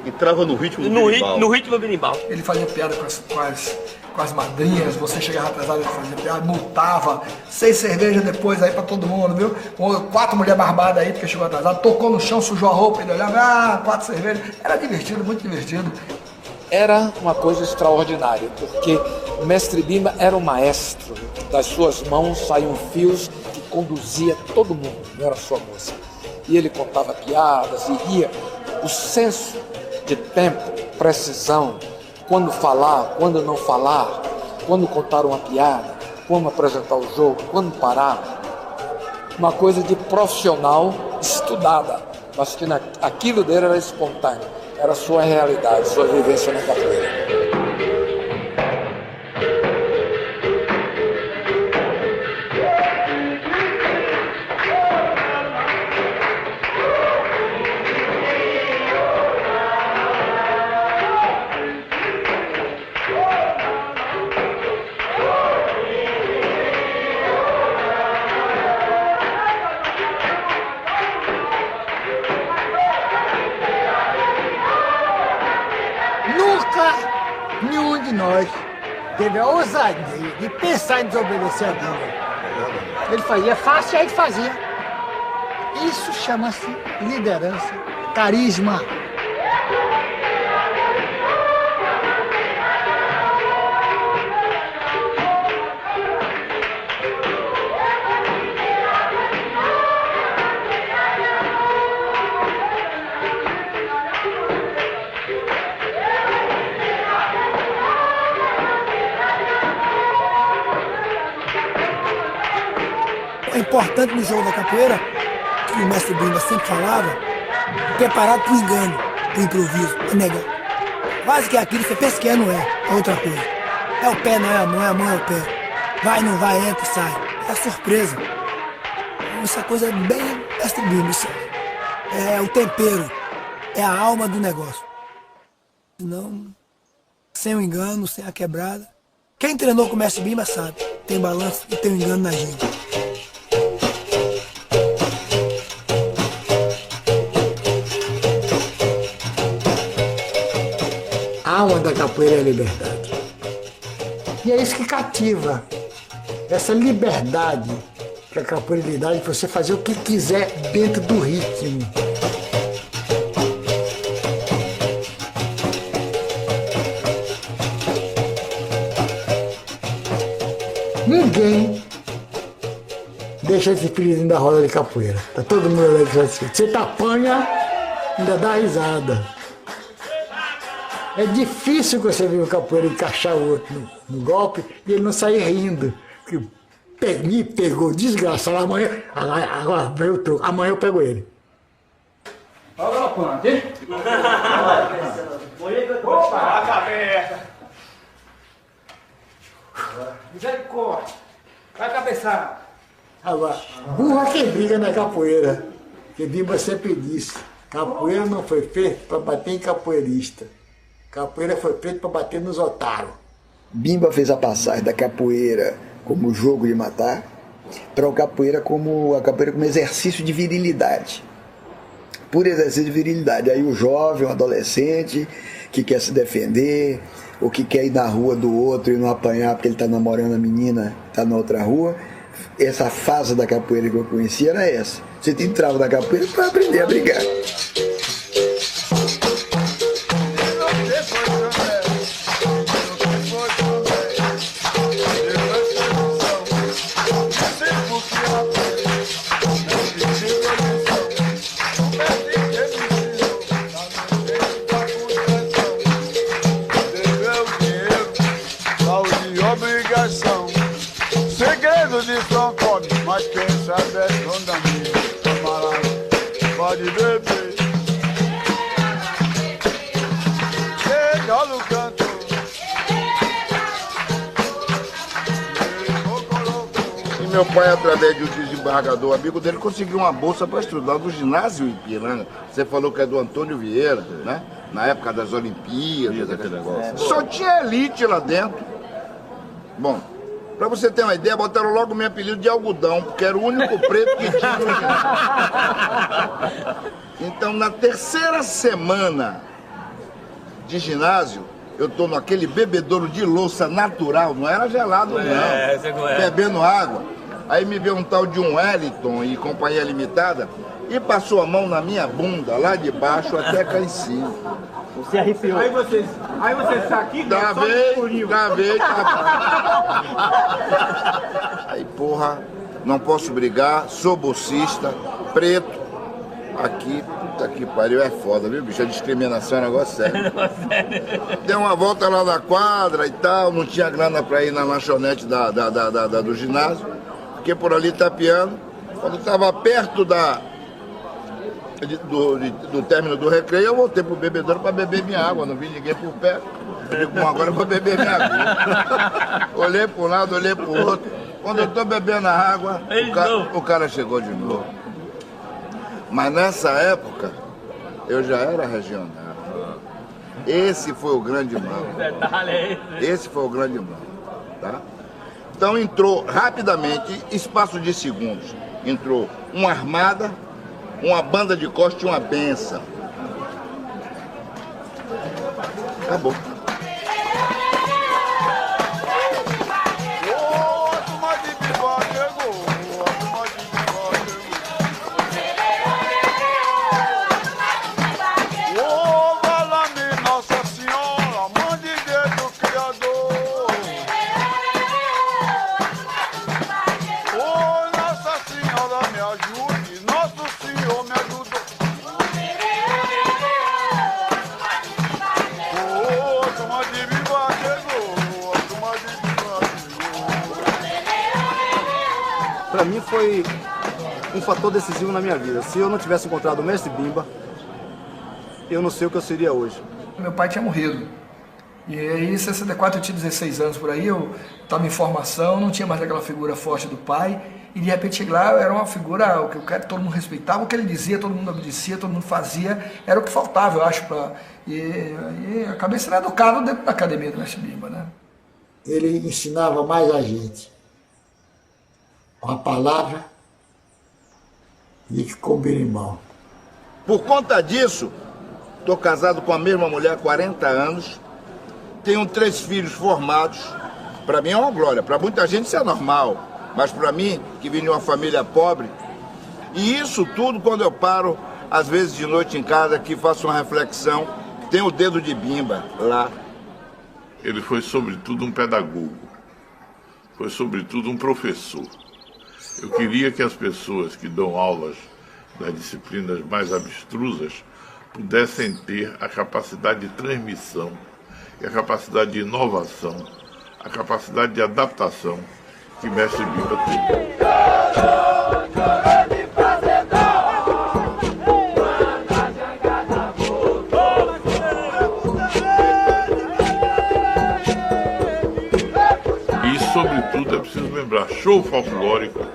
Entrava no ritmo do berimbau. No ritmo do berimbau. Ele fazia piada com as madrinhas, você chegava atrasado, ele fazia piada, multava, 6 cervejas depois aí pra todo mundo, viu? 4 mulheres barbadas aí, porque chegou atrasado, tocou no chão, sujou a roupa, ele olhava, 4 cervejas. Era divertido, muito divertido. Era uma coisa extraordinária, porque o mestre Bimba era um maestro. Das suas mãos saíam fios que conduzia todo mundo, não era só moça. E ele contava piadas e ia. O senso de tempo, precisão, quando falar, quando não falar, quando contar uma piada, quando apresentar o jogo, quando parar. Uma coisa de profissional estudada, mas que aquilo dele era espontâneo. Era a sua realidade, sua vivência na capoeira. Nenhum de nós teve a ousadia de pensar em desobedecer a Bimba. Ele fazia fácil e a gente fazia. Isso chama-se liderança, carisma. É importante no jogo da capoeira, que o mestre Bimba sempre falava, preparado para o engano, para o improviso, para negar. Quase que aquilo você pensa que não é outra coisa. É o pé, não é a mão é o pé. Vai, não vai, entra e sai. É a surpresa. Essa coisa é bem mestre Bimba, isso é o tempero, é a alma do negócio. Senão, sem o engano, sem a quebrada. Quem treinou com o mestre Bimba sabe, tem balanço e tem o engano na gente. A alma da capoeira é a liberdade. E é isso que cativa. Essa liberdade que a capoeira lhe dá de você fazer o que quiser dentro do ritmo. Ninguém deixa esse filhinho da roda de capoeira. Tá todo mundo ali assim. Você apanha, ainda dá risada. É difícil que você ver o capoeira encaixar o outro no golpe e ele não sair rindo. Me pegou, desgraçado, amanhã agora veio o troco, amanhã eu pego ele. Olha a planta, hein? Opa, a cabeça. Misericórdia. Vai cabeçada. Agora, burro é quem briga na capoeira. Que Bimba sempre disse, capoeira não foi feita para bater em capoeirista. Capoeira foi feita para bater nos otários. Bimba fez a passagem da capoeira como jogo de matar para a capoeira como exercício de virilidade. Por exercício de virilidade. Aí o jovem, o adolescente que quer se defender, ou que quer ir na rua do outro e não apanhar porque ele está namorando a menina, está na outra rua. Essa fase da capoeira que eu conhecia era essa. Você entrava na capoeira para aprender a brigar. Mas quem sabe é dono da minha camarada, pode beber. Chega no canto. E meu pai, através de um desembargador amigo dele, conseguiu uma bolsa para estudar no ginásio Ipiranga. Você falou que é do Antônio Vieira, né? Na época das Olimpíadas, aquele negócio. Só tinha elite lá dentro. Bom, Pra você ter uma ideia, botaram logo o meu apelido de algodão, porque era o único preto que tinha no ginásio. Então, na terceira semana de ginásio, eu tô naquele bebedouro de louça natural, não era gelado não, bebendo água. Aí me veio um tal de um Wellington e companhia limitada e passou a mão na minha bunda, lá de baixo até cá em cima. Você arrepiou. Aí você está aqui, Gravei. Aí, porra, não posso brigar, sou bolsista, preto, aqui, puta que pariu, é foda, viu, bicho? A discriminação é um negócio sério. Dei uma volta lá na quadra e tal, não tinha grana pra ir na lanchonete do ginásio, fiquei por ali tapeando. Quando estava perto do término do recreio, eu voltei pro bebedouro pra beber minha água, não vi ninguém por perto. Falei, bom, agora eu vou beber minha água. Olhei para um lado, olhei pro outro. Quando eu tô bebendo a água, o cara chegou de novo. Mas nessa época, eu já era regional. Esse foi o grande mal. Esse foi o grande mal, tá? Então entrou rapidamente, espaço de segundos, entrou uma armada, uma banda de costa e uma benção. Acabou. Para mim foi um fator decisivo na minha vida. Se eu não tivesse encontrado o mestre Bimba, eu não sei o que eu seria hoje. Meu pai tinha morrido. E aí em 64 eu tinha 16 anos por aí, eu estava em formação, não tinha mais aquela figura forte do pai. E de repente cheguei lá, era uma figura, o que todo mundo respeitava, o que ele dizia, todo mundo obedecia, todo mundo fazia, era o que faltava, eu acho, e acabei sendo educado dentro da academia do mestre Bimba, né? Ele ensinava mais a gente com a palavra do que com o berimbau. Por conta disso, estou casado com a mesma mulher há 40 anos, tenho 3 filhos formados. Para mim é uma glória, para muita gente isso é normal, mas para mim, que vim de uma família pobre, e isso tudo quando eu paro, às vezes de noite em casa, que faço uma reflexão, tem o dedo de Bimba lá. Ele foi sobretudo um pedagogo, foi sobretudo um professor. Eu queria que as pessoas que dão aulas das disciplinas mais abstrusas pudessem ter a capacidade de transmissão, e a capacidade de inovação, a capacidade de adaptação que mestre Bimba teve. E, sobretudo, é preciso lembrar, show folclórico,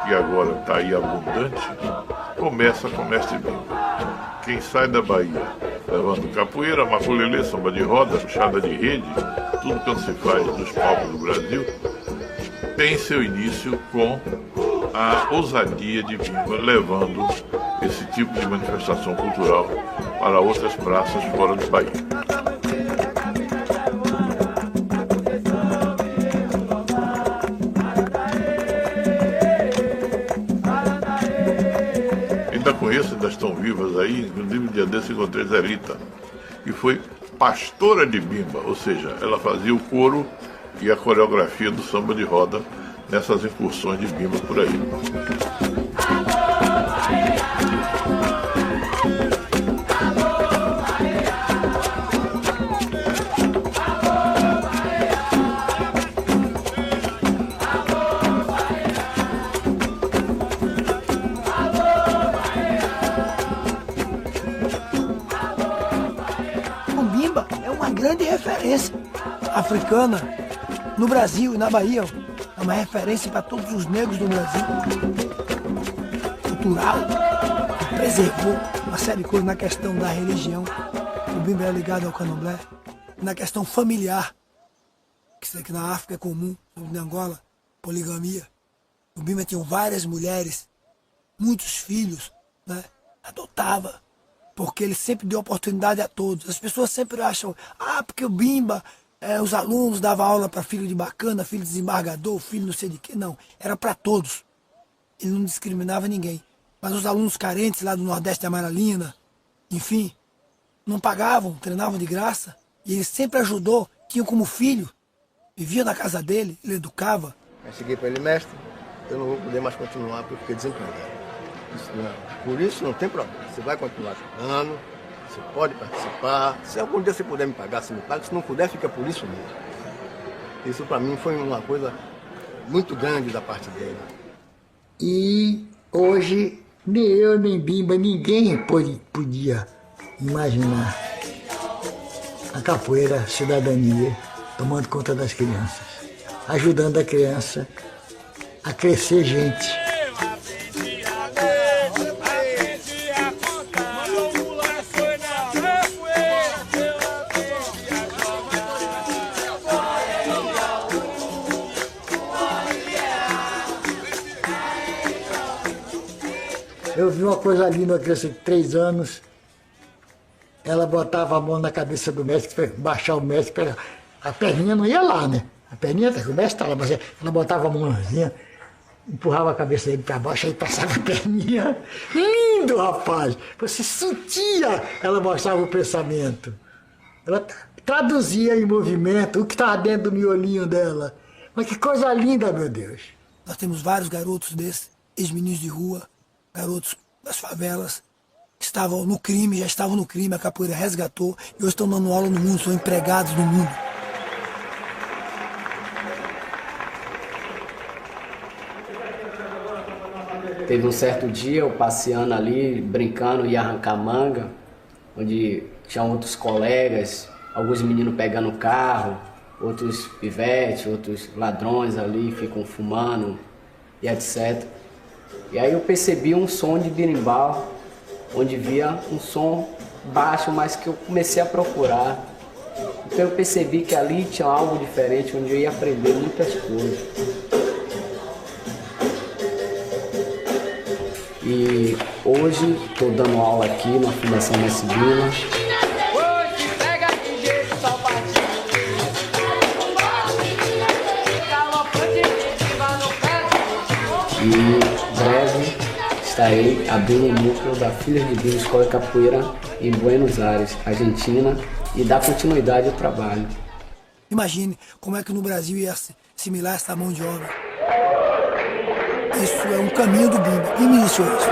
que agora está aí abundante, começa com mestre Bimba. Quem sai da Bahia levando capoeira, maculelê, samba de roda, puxada de rede, tudo quanto se faz nos palcos do Brasil, tem seu início com a ousadia de Bimba levando esse tipo de manifestação cultural para outras praças fora do Bahia. Ainda conheço, ainda estão vivas aí, inclusive um dia desse encontrei Zelita, que foi pastora de Bimba, ou seja, ela fazia o coro e a coreografia do samba de roda nessas incursões de Bimba por aí. Grande referência africana no Brasil e na Bahia. É uma referência para todos os negros do Brasil. Cultural, que preservou uma série de coisas na questão da religião. O Bimba é ligado ao candomblé. Na questão familiar, que na África é comum, na Angola, poligamia. O Bimba tinha várias mulheres, muitos filhos, né? Adotava, porque ele sempre deu oportunidade a todos. As pessoas sempre acham, porque o Bimba, os alunos davam aula para filho de bacana, filho de desembargador, filho não sei de quê. Não, era para todos. Ele não discriminava ninguém. Mas os alunos carentes lá do Nordeste de Amaralina, enfim, não pagavam, treinavam de graça. E ele sempre ajudou, tinha como filho, vivia na casa dele, ele educava. Eu cheguei para ele, mestre, eu não vou poder mais continuar porque eu fiquei desempregado. Por isso não tem problema, você vai continuar estudando, você pode participar. Se algum dia você puder me pagar, você me paga, se não puder, fica por isso mesmo. Isso para mim foi uma coisa muito grande da parte dele. E hoje, nem eu, nem Bimba, ninguém podia imaginar a capoeira, a cidadania, tomando conta das crianças, ajudando a criança a crescer gente. Eu vi uma coisa linda, uma criança de 3 anos, ela botava a mão na cabeça do mestre, para baixar o mestre, a perninha não ia lá, né? A perninha, o mestre estava lá, mas ela botava a mãozinha, empurrava a cabeça dele para baixo, aí passava a perninha. Lindo, rapaz! Você sentia, ela mostrava o pensamento. Ela traduzia em movimento o que estava dentro do miolinho dela. Mas que coisa linda, meu Deus! Nós temos vários garotos desses, ex-meninos de rua, garotos das favelas, que estavam no crime, já estavam no crime, a capoeira resgatou, e hoje estão dando aula no mundo, são empregados no mundo. Teve um certo dia, eu passeando ali, brincando, ia arrancar manga, onde tinha outros colegas, alguns meninos pegando carro, outros pivetes, outros ladrões ali, ficam fumando e etc. E aí eu percebi um som de berimbau, onde via um som baixo, mas que eu comecei a procurar. Então eu percebi que ali tinha algo diferente, onde eu ia aprender muitas coisas. E hoje estou dando aula aqui na Fundação Mestre Bimba. E breve estarei abrindo o núcleo da Filhas de Bimba Escola de Capoeira em Buenos Aires, Argentina, e dar continuidade ao trabalho. Imagine como é que no Brasil ia assimilar essa mão de obra. Isso é um caminho do Bimba. Quem me iniciou isso?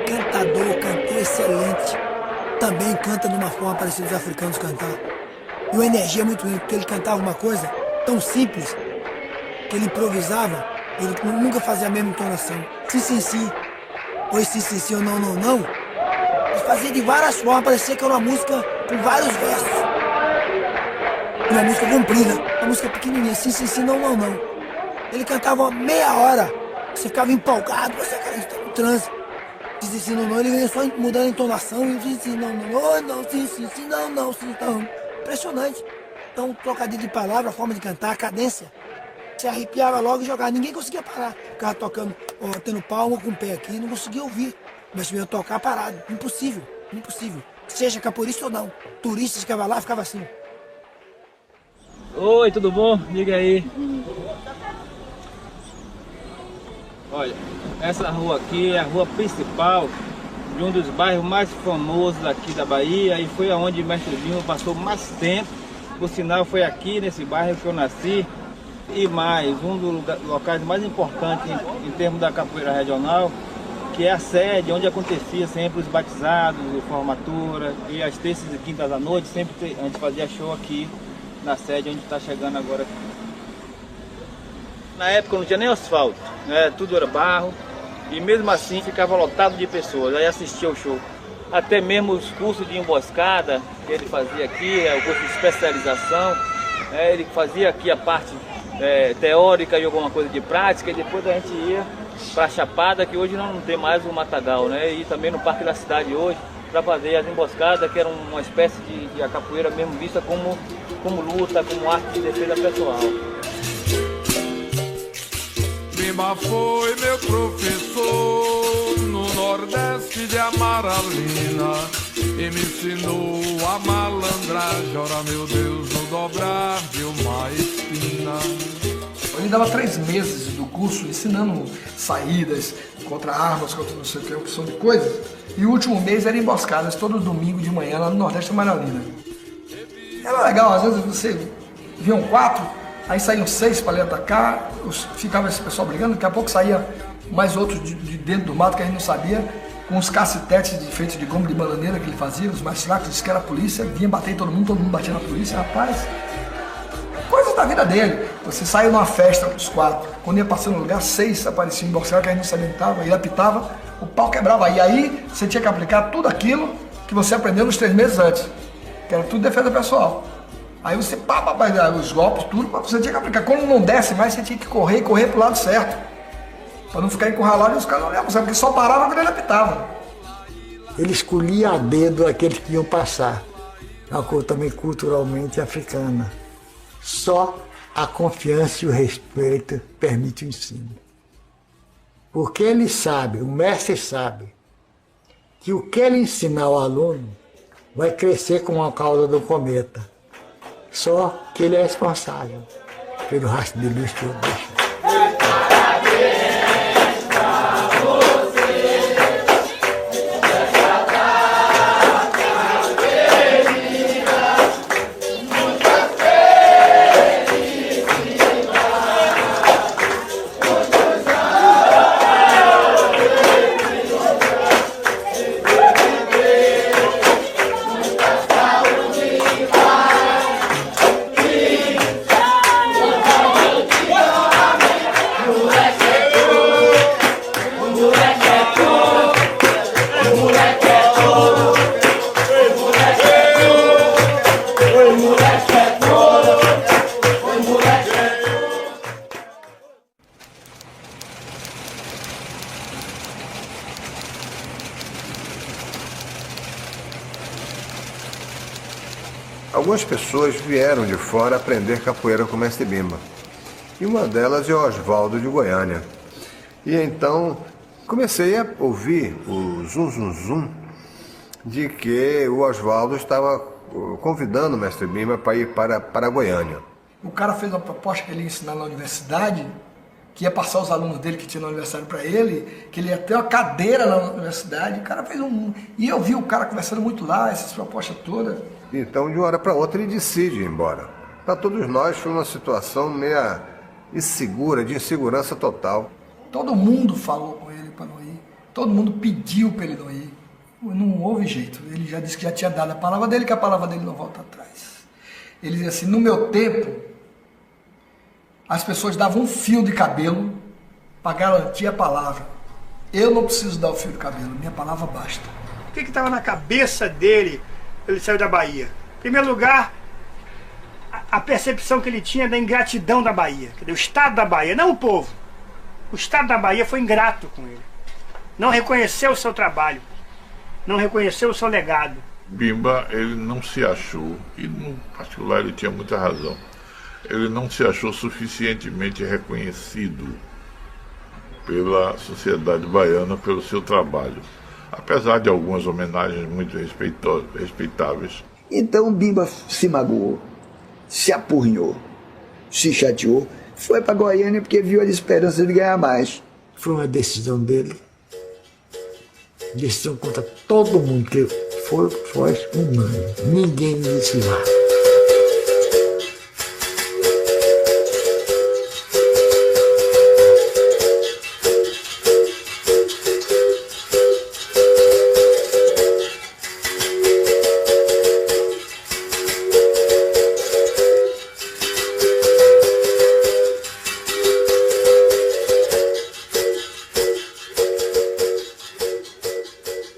Cantador, cantor excelente. Também canta de uma forma parecida os africanos cantar. E uma energia muito grande, porque ele cantava uma coisa tão simples, que ele improvisava, ele nunca fazia a mesma entonação. Sim, sim, sim. Oi, sim, sim, sim, ou não, não, não. Ele fazia de várias formas, parecia que era uma música com vários versos. Uma música comprida, uma música pequenininha, sim, sim, sim, não, não, não. Ele cantava uma meia hora, você ficava empolgado, você estava no transe. Sim, sim, sim, não, não, ele vinha só mudando a entonação, e sim, sim, não, não, não, sim, sim, sim, não, não, sim, não. Impressionante. Então, trocadilho de palavra, a forma de cantar, a cadência. Se arrepiava logo e jogava. Ninguém conseguia parar. Ficava tocando, tendo palma com o pé aqui, não conseguia ouvir. Mas vinha tocar parado. Impossível, impossível. Seja capoeirista ou não. Turista ficava lá, ficava assim. Oi, tudo bom? Diga aí. Olha, essa rua aqui é a rua principal de um dos bairros mais famosos aqui da Bahia e foi aonde o Mestre Bimba passou mais tempo. Por sinal, foi aqui nesse bairro que eu nasci. E mais, um dos locais mais importantes em termos da capoeira regional, que é a sede onde acontecia sempre os batizados, a formatura, e às terças e quintas à noite sempre a gente fazia show aqui na sede onde está chegando agora. Na época não tinha nem asfalto, né? Tudo era barro, e mesmo assim ficava lotado de pessoas, aí assistia o show. Até mesmo os cursos de emboscada que ele fazia aqui, o curso de especialização, ele fazia aqui a parte teórica e alguma coisa de prática, e depois a gente ia para a Chapada, que hoje não tem mais o Matagal, né? E também no Parque da Cidade hoje, para fazer as emboscadas, que era uma espécie de a capoeira mesmo vista como luta, como arte de defesa pessoal. Bimba foi meu professor no Nordeste de Amaralina e me ensinou a malandragem, ora meu Deus, no dobrar de uma espina. Ele dava 3 meses do curso ensinando saídas contra armas, contra não sei o que, opção de coisas. E o último mês era emboscadas todo domingo de manhã lá no Nordeste de Amaralina. Era legal, às vezes você viam 4, aí saíam 6 para ali atacar, ficava esse pessoal brigando, daqui a pouco saía mais outros de dentro do mato que a gente não sabia, com os cacetetes feitos de goma de bananeira que ele fazia, os mais fracos, disse que era a polícia, vinha bater em todo mundo batia na polícia, rapaz. Coisas da vida dele. Você saiu numa festa com os 4, quando ia passando no lugar, 6 apareciam emboscados que a gente não sabia onde estava, ele apitava, o pau quebrava. E aí você tinha que aplicar tudo aquilo que você aprendeu nos 3 meses antes, que era tudo defesa pessoal. Aí você, os golpes, tudo, você tinha que aplicar. Quando não desse mais, você tinha que correr e correr pro lado certo. Para não ficar encurralado e os caras não olhavam, porque só parava quando ele apitava. Ele escolhia a dedo aqueles que iam passar. Uma coisa também culturalmente africana. Só a confiança e o respeito permitem o ensino. Porque ele sabe, o mestre sabe, que o que ele ensinar ao aluno vai crescer como a cauda do cometa. Só que ele é responsável pelo rastro de luz que eu deixo. Algumas pessoas vieram de fora aprender capoeira com o mestre Bimba. E uma delas é o Oswaldo de Goiânia. E então comecei a ouvir o zum de que o Oswaldo estava convidando o mestre Bimba para ir para Goiânia. O cara fez uma proposta que ele ia ensinar na universidade, que ia passar os alunos dele que tinha na universidade para ele, que ele ia ter uma cadeira na universidade. O cara fez E eu vi o cara conversando muito lá, essas propostas todas. Então, de uma hora para outra, ele decide ir embora. Para todos nós, foi uma situação meio insegura, de insegurança total. Todo mundo falou com ele para não ir. Todo mundo pediu para ele não ir. Não houve jeito. Ele já disse que já tinha dado a palavra dele, que a palavra dele não volta atrás. Ele dizia assim, no meu tempo, as pessoas davam um fio de cabelo para garantir a palavra. Eu não preciso dar o fio de cabelo, minha palavra basta. O que estava na cabeça dele? Ele saiu da Bahia. Em primeiro lugar, a percepção que ele tinha da ingratidão da Bahia. O Estado da Bahia, não o povo. O Estado da Bahia foi ingrato com ele. Não reconheceu o seu trabalho. Não reconheceu o seu legado. Bimba, ele não se achou, e no particular ele tinha muita razão, ele não se achou suficientemente reconhecido pela sociedade baiana pelo seu trabalho. Apesar de algumas homenagens muito respeitáveis. Então Bimba se magoou, se apurrinhou, se chateou, foi para Goiânia porque viu a esperança de ganhar mais. Foi uma decisão dele, decisão contra todo mundo, que foi humano, ninguém me disse lá.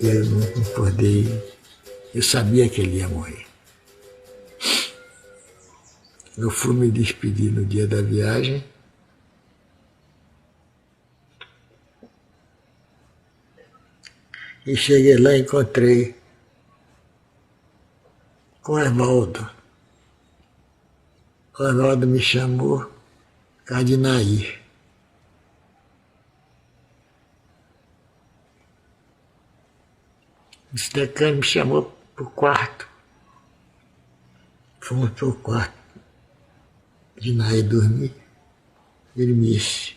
Eu não concordei, eu sabia que ele ia morrer. Eu fui me despedir no dia da viagem. E cheguei lá e encontrei com o Evaldo. O Evaldo me chamou, Cardinaí. O decano me chamou para o quarto. Fomos para o quarto. Cardinaí dormir. Ele me disse,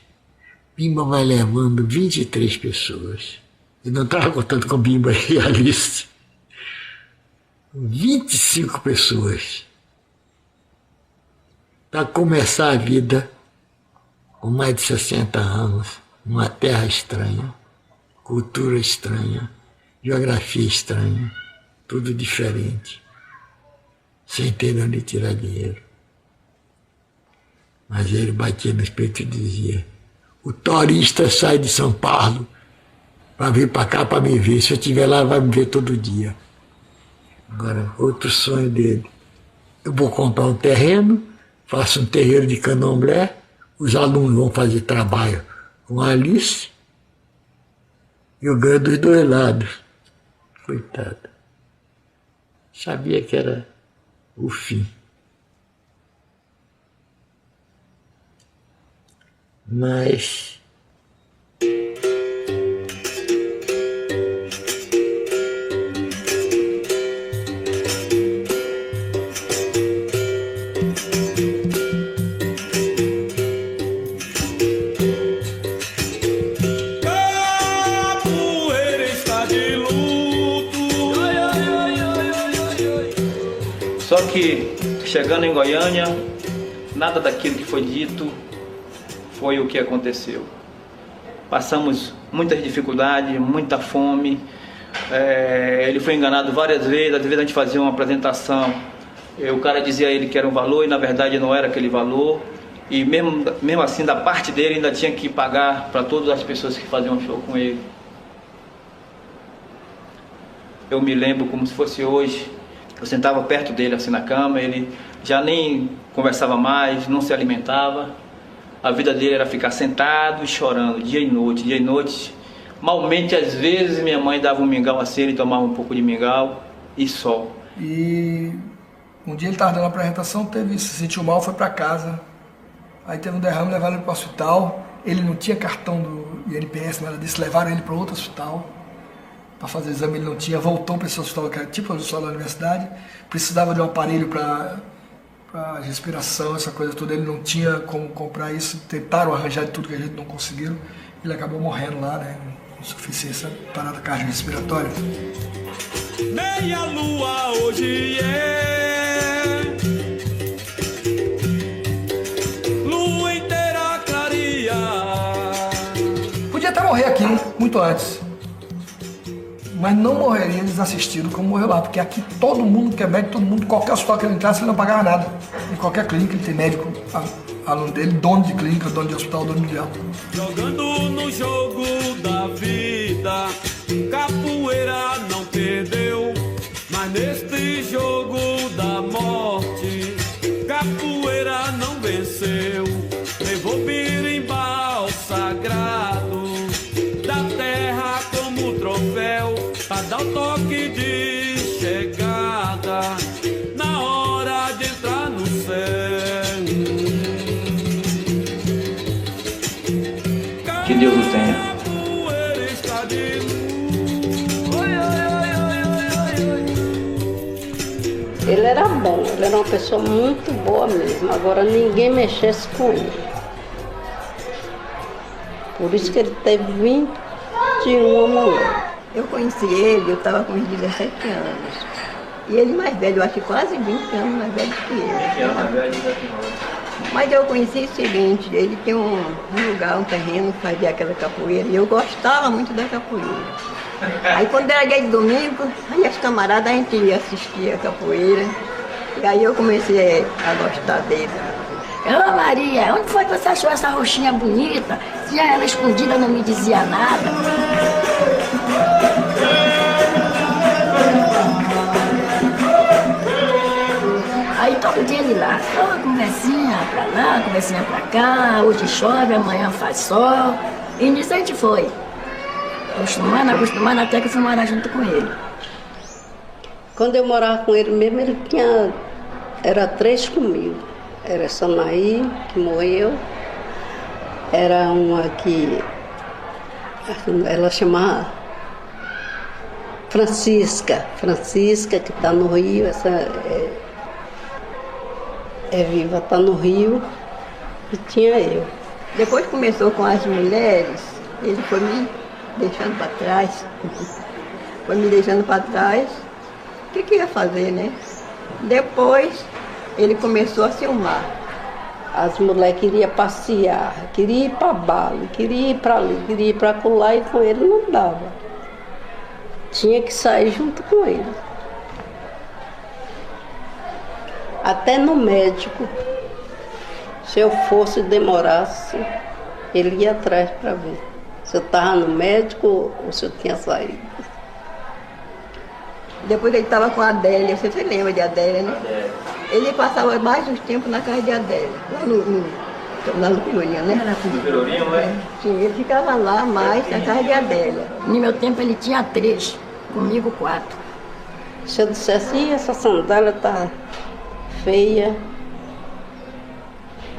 Bimba vai levando 23 pessoas. Eu não estava contando com Bimba e Alice. 25 pessoas. Para começar a vida com mais de 60 anos, numa terra estranha, cultura estranha, geografia estranha, tudo diferente, sem ter onde tirar dinheiro. Mas ele batia no peito e dizia, o turista sai de São Paulo para vir para cá para me ver. Se eu estiver lá, vai me ver todo dia. Agora, outro sonho dele. Eu vou comprar um terreno, faço um terreiro de candomblé, os alunos vão fazer trabalho com a Alice, e eu ganho dos dois lados. Coitada. Sabia que era o fim. Mas Só que, chegando em Goiânia, nada daquilo que foi dito foi o que aconteceu. Passamos muitas dificuldades, muita fome. Ele foi enganado várias vezes. Às vezes a gente fazia uma apresentação, o cara dizia a ele que era um valor e na verdade não era aquele valor. E mesmo assim, da parte dele, ainda tinha que pagar para todas as pessoas que faziam show com ele. Eu me lembro como se fosse hoje. Eu sentava perto dele assim na cama, ele já nem conversava mais, não se alimentava. A vida dele era ficar sentado e chorando, dia e noite, dia e noite. Malmente, às vezes, minha mãe dava um mingau assim, ele tomava um pouco de mingau e só. E um dia ele estava dando uma apresentação, se sentiu mal, foi para casa. Aí teve um derrame, levaram ele para o hospital. Ele não tinha cartão do INPS, nada disso, levaram ele para outro hospital. Para fazer exame ele não tinha, voltou para esse hospital, que era tipo o hospital da universidade, precisava de um aparelho para respiração, essa coisa toda, ele não tinha como comprar isso, tentaram arranjar de tudo que a gente não conseguiu, ele acabou morrendo lá, né, com insuficiência, parada cardiorrespiratória. Meia lua hoje lua inteira clareia. Podia até morrer aqui, muito antes. Mas não morreria desassistido como morreu lá, porque aqui todo mundo que é médico, todo mundo, qualquer hospital que ele entrasse, ele não pagava nada. Em qualquer clínica ele tem médico, aluno dele, dono de clínica, dono de hospital, dono mundial. Jogando no jogo da vida, capoeira não perdeu, mas neste jogo da morte, capoeira não venceu. Levou birimbau sagrado da terra como troféu, pra dar o toque de chegada na hora de entrar no céu. Que Deus o tenha. Ele era bom, ele era uma pessoa muito boa mesmo, agora ninguém mexesse com ele. Por isso que ele teve 21 mulheres. Eu conheci ele, eu estava com uns 17 anos. E ele mais velho, eu acho que quase 20 anos mais velho que ele. Mas eu conheci o seguinte, ele tem um lugar, um terreno, fazia aquela capoeira, e eu gostava muito da capoeira. Aí quando era dia de domingo, aí as camaradas, a gente assistia a capoeira, e aí eu comecei a gostar dele. Ô Maria, onde foi que você achou essa roxinha bonita? Se ela escondida não me dizia nada. Aí todo dia ele lá, só conversinha pra lá, conversinha pra cá, hoje chove, amanhã faz sol. E nisso a gente foi. Acostumando até que eu fui morar junto com ele. Quando eu morava com ele mesmo, ele tinha... Era 3 comigo. Era Sanaí, que morreu. Era uma que... Ela chamava... Francisca, que está no Rio, essa é viva, está no Rio, e tinha eu. Depois que começou com as mulheres, ele foi me deixando para trás. Foi me deixando para trás. O que ia fazer, né? Depois ele começou a ciumar. As mulheres queriam passear, queriam ir para baile, queriam ir para ali, queriam ir para acolá, e com ele não dava. Tinha que sair junto com ele. Até no médico, se eu fosse demorasse, ele ia atrás para ver se eu estava no médico ou se eu tinha saído. Depois ele estava com a Adélia, você se lembra de Adélia, né? Ele passava mais dos tempos na casa de Adélia, lá no Pelourinho, né? No Pelourinho, né? Sim, ele ficava lá mais na casa de Adélia. No meu tempo ele tinha 3, comigo 4. Se eu dissesse, essa sandália tá feia,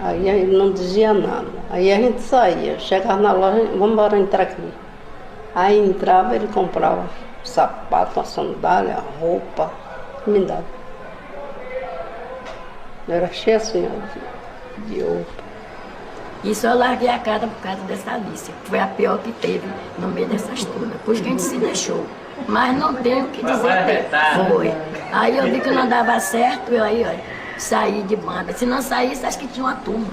aí ele não dizia nada. Aí a gente saía, chegava na loja, vamos embora entrar aqui. Aí entrava, ele comprava sapato, uma sandália, roupa, me dava. Eu era cheia assim, de roupa. Isso eu larguei a casa por causa dessa Alice, que foi a pior que teve no meio dessas todas. Por isso que a gente se deixou. Mas não tenho o que dizer dele. Foi. Aí eu vi que não dava certo, eu aí, olha, saí de banda. Se não saísse, acho que tinha uma turma.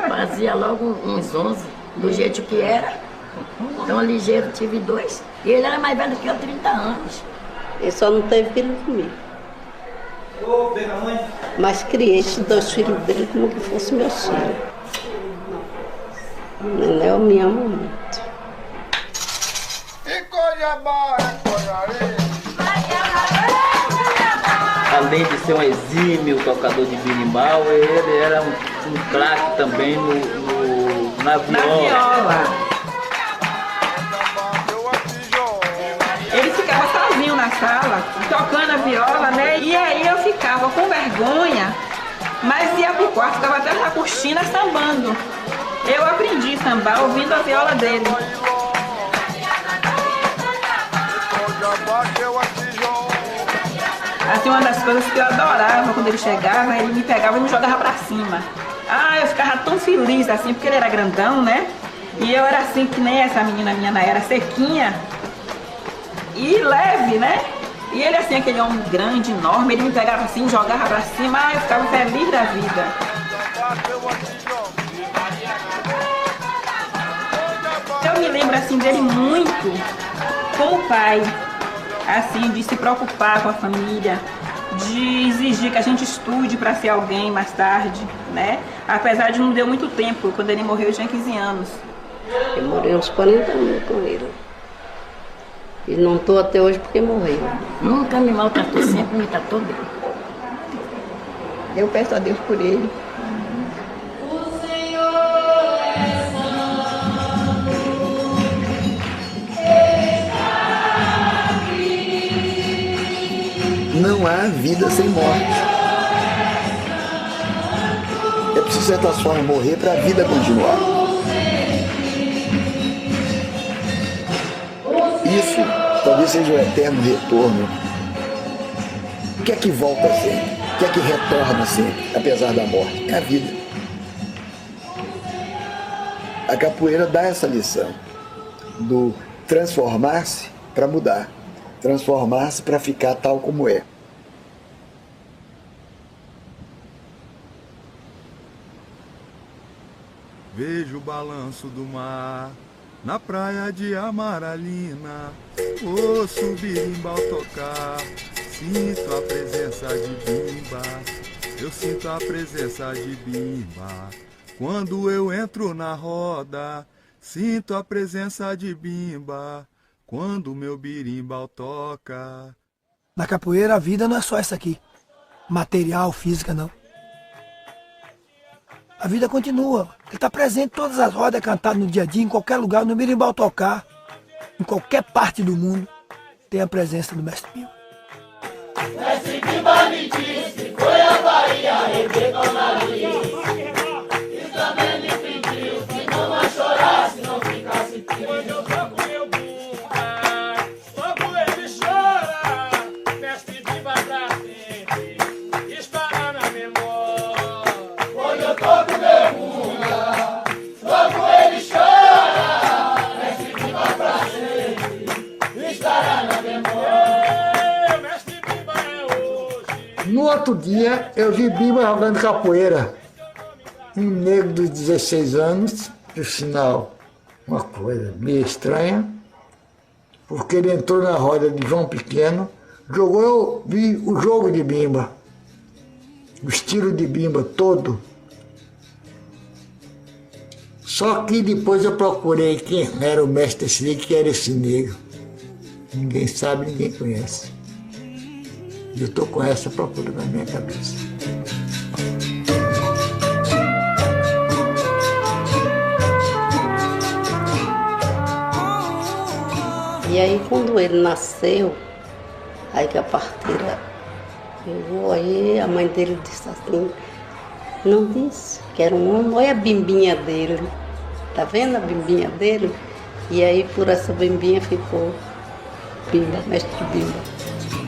Fazia logo uns 11, do jeito que era. Então ligeiro tive 2. E ele era mais velho que eu, 30 anos. Ele só não teve filho comigo. Mas criei esses 2 filhos dele como que fosse meu filho. Eu me amo muito. Além de ser um exímio tocador de berimbau, ele era um craque também na viola. Ele ficava sozinho na sala, tocando a viola, né? E aí eu ficava com vergonha, mas ia pro quarto, ficava até na cortina sambando. Eu aprendi a sambar ouvindo a viola dele. Assim, uma das coisas que eu adorava quando ele chegava, ele me pegava e me jogava pra cima. Ah, eu ficava tão feliz assim, porque ele era grandão, né? E eu era assim, que nem essa menina minha era sequinha e leve, né? E ele assim, aquele homem grande, enorme, ele me pegava assim, jogava pra cima, ah, eu ficava feliz da vida. Eu me lembro assim dele muito como pai, assim, de se preocupar com a família, de exigir que a gente estude para ser alguém mais tarde, né? Apesar de não deu muito tempo, quando ele morreu eu tinha 15 anos. Eu morei uns 40 anos com ele. E não estou até hoje porque morreu. Nunca me maltratou, sempre me tratou bem. Eu peço a Deus por ele. Não há vida sem morte. É preciso, de certa forma, morrer para a vida continuar. Isso talvez seja o eterno retorno. O que é que volta sempre? O que é que retorna sempre, apesar da morte? É a vida. A capoeira dá essa lição do transformar-se para mudar. Transformar-se para ficar tal como é. Vejo o balanço do mar na praia de Amaralina. Ouço o berimbau tocar, sinto a presença de Bimba. Eu sinto a presença de Bimba. Quando eu entro na roda, sinto a presença de Bimba. Quando o meu berimbau toca. Na capoeira a vida não é só essa aqui. material, física, não. A vida continua. Ele está presente em todas as rodas cantadas no dia a dia, em qualquer lugar, no berimbau tocar, em qualquer parte do mundo, tem a presença do Mestre Bimba. Mestre Bimba me disse, foi a Bahia, arrebentou na luz. E também me pediu que não chorasse, não ficasse triste. Quando eu toco meu bumba, toco ele chora. Mestre Bimba pra sempre, estará na memória. Quando eu toco meu bumba, toco ele chora. Mestre Bimba pra sempre, estará na memória. No outro dia, eu vi Bimba jogando capoeira. Um negro de 16 anos, por sinal, uma coisa meio estranha, porque ele entrou na roda de João Pequeno, jogou, eu vi o jogo de Bimba, o estilo de Bimba todo. Só que depois eu procurei quem era o mestre desse negro, que era esse negro. Ninguém sabe, ninguém conhece. E eu estou com essa procura na minha cabeça. E aí quando ele nasceu, aí que a parteira pegou, aí a mãe dele disse assim, não disse que era um homem, olha a bimbinha dele, tá vendo a bimbinha dele? E aí por essa bimbinha ficou Bimba, Mestre Bimba.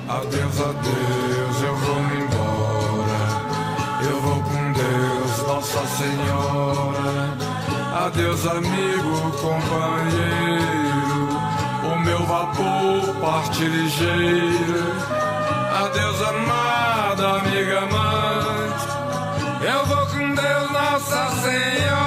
Adeus, adeus, eu vou me embora. Eu vou com Deus, Nossa Senhora. Adeus, amigo, companheiro. O meu vapor parte ligeiro. Adeus, amada, amiga amante. Eu vou com Deus, Nossa Senhora.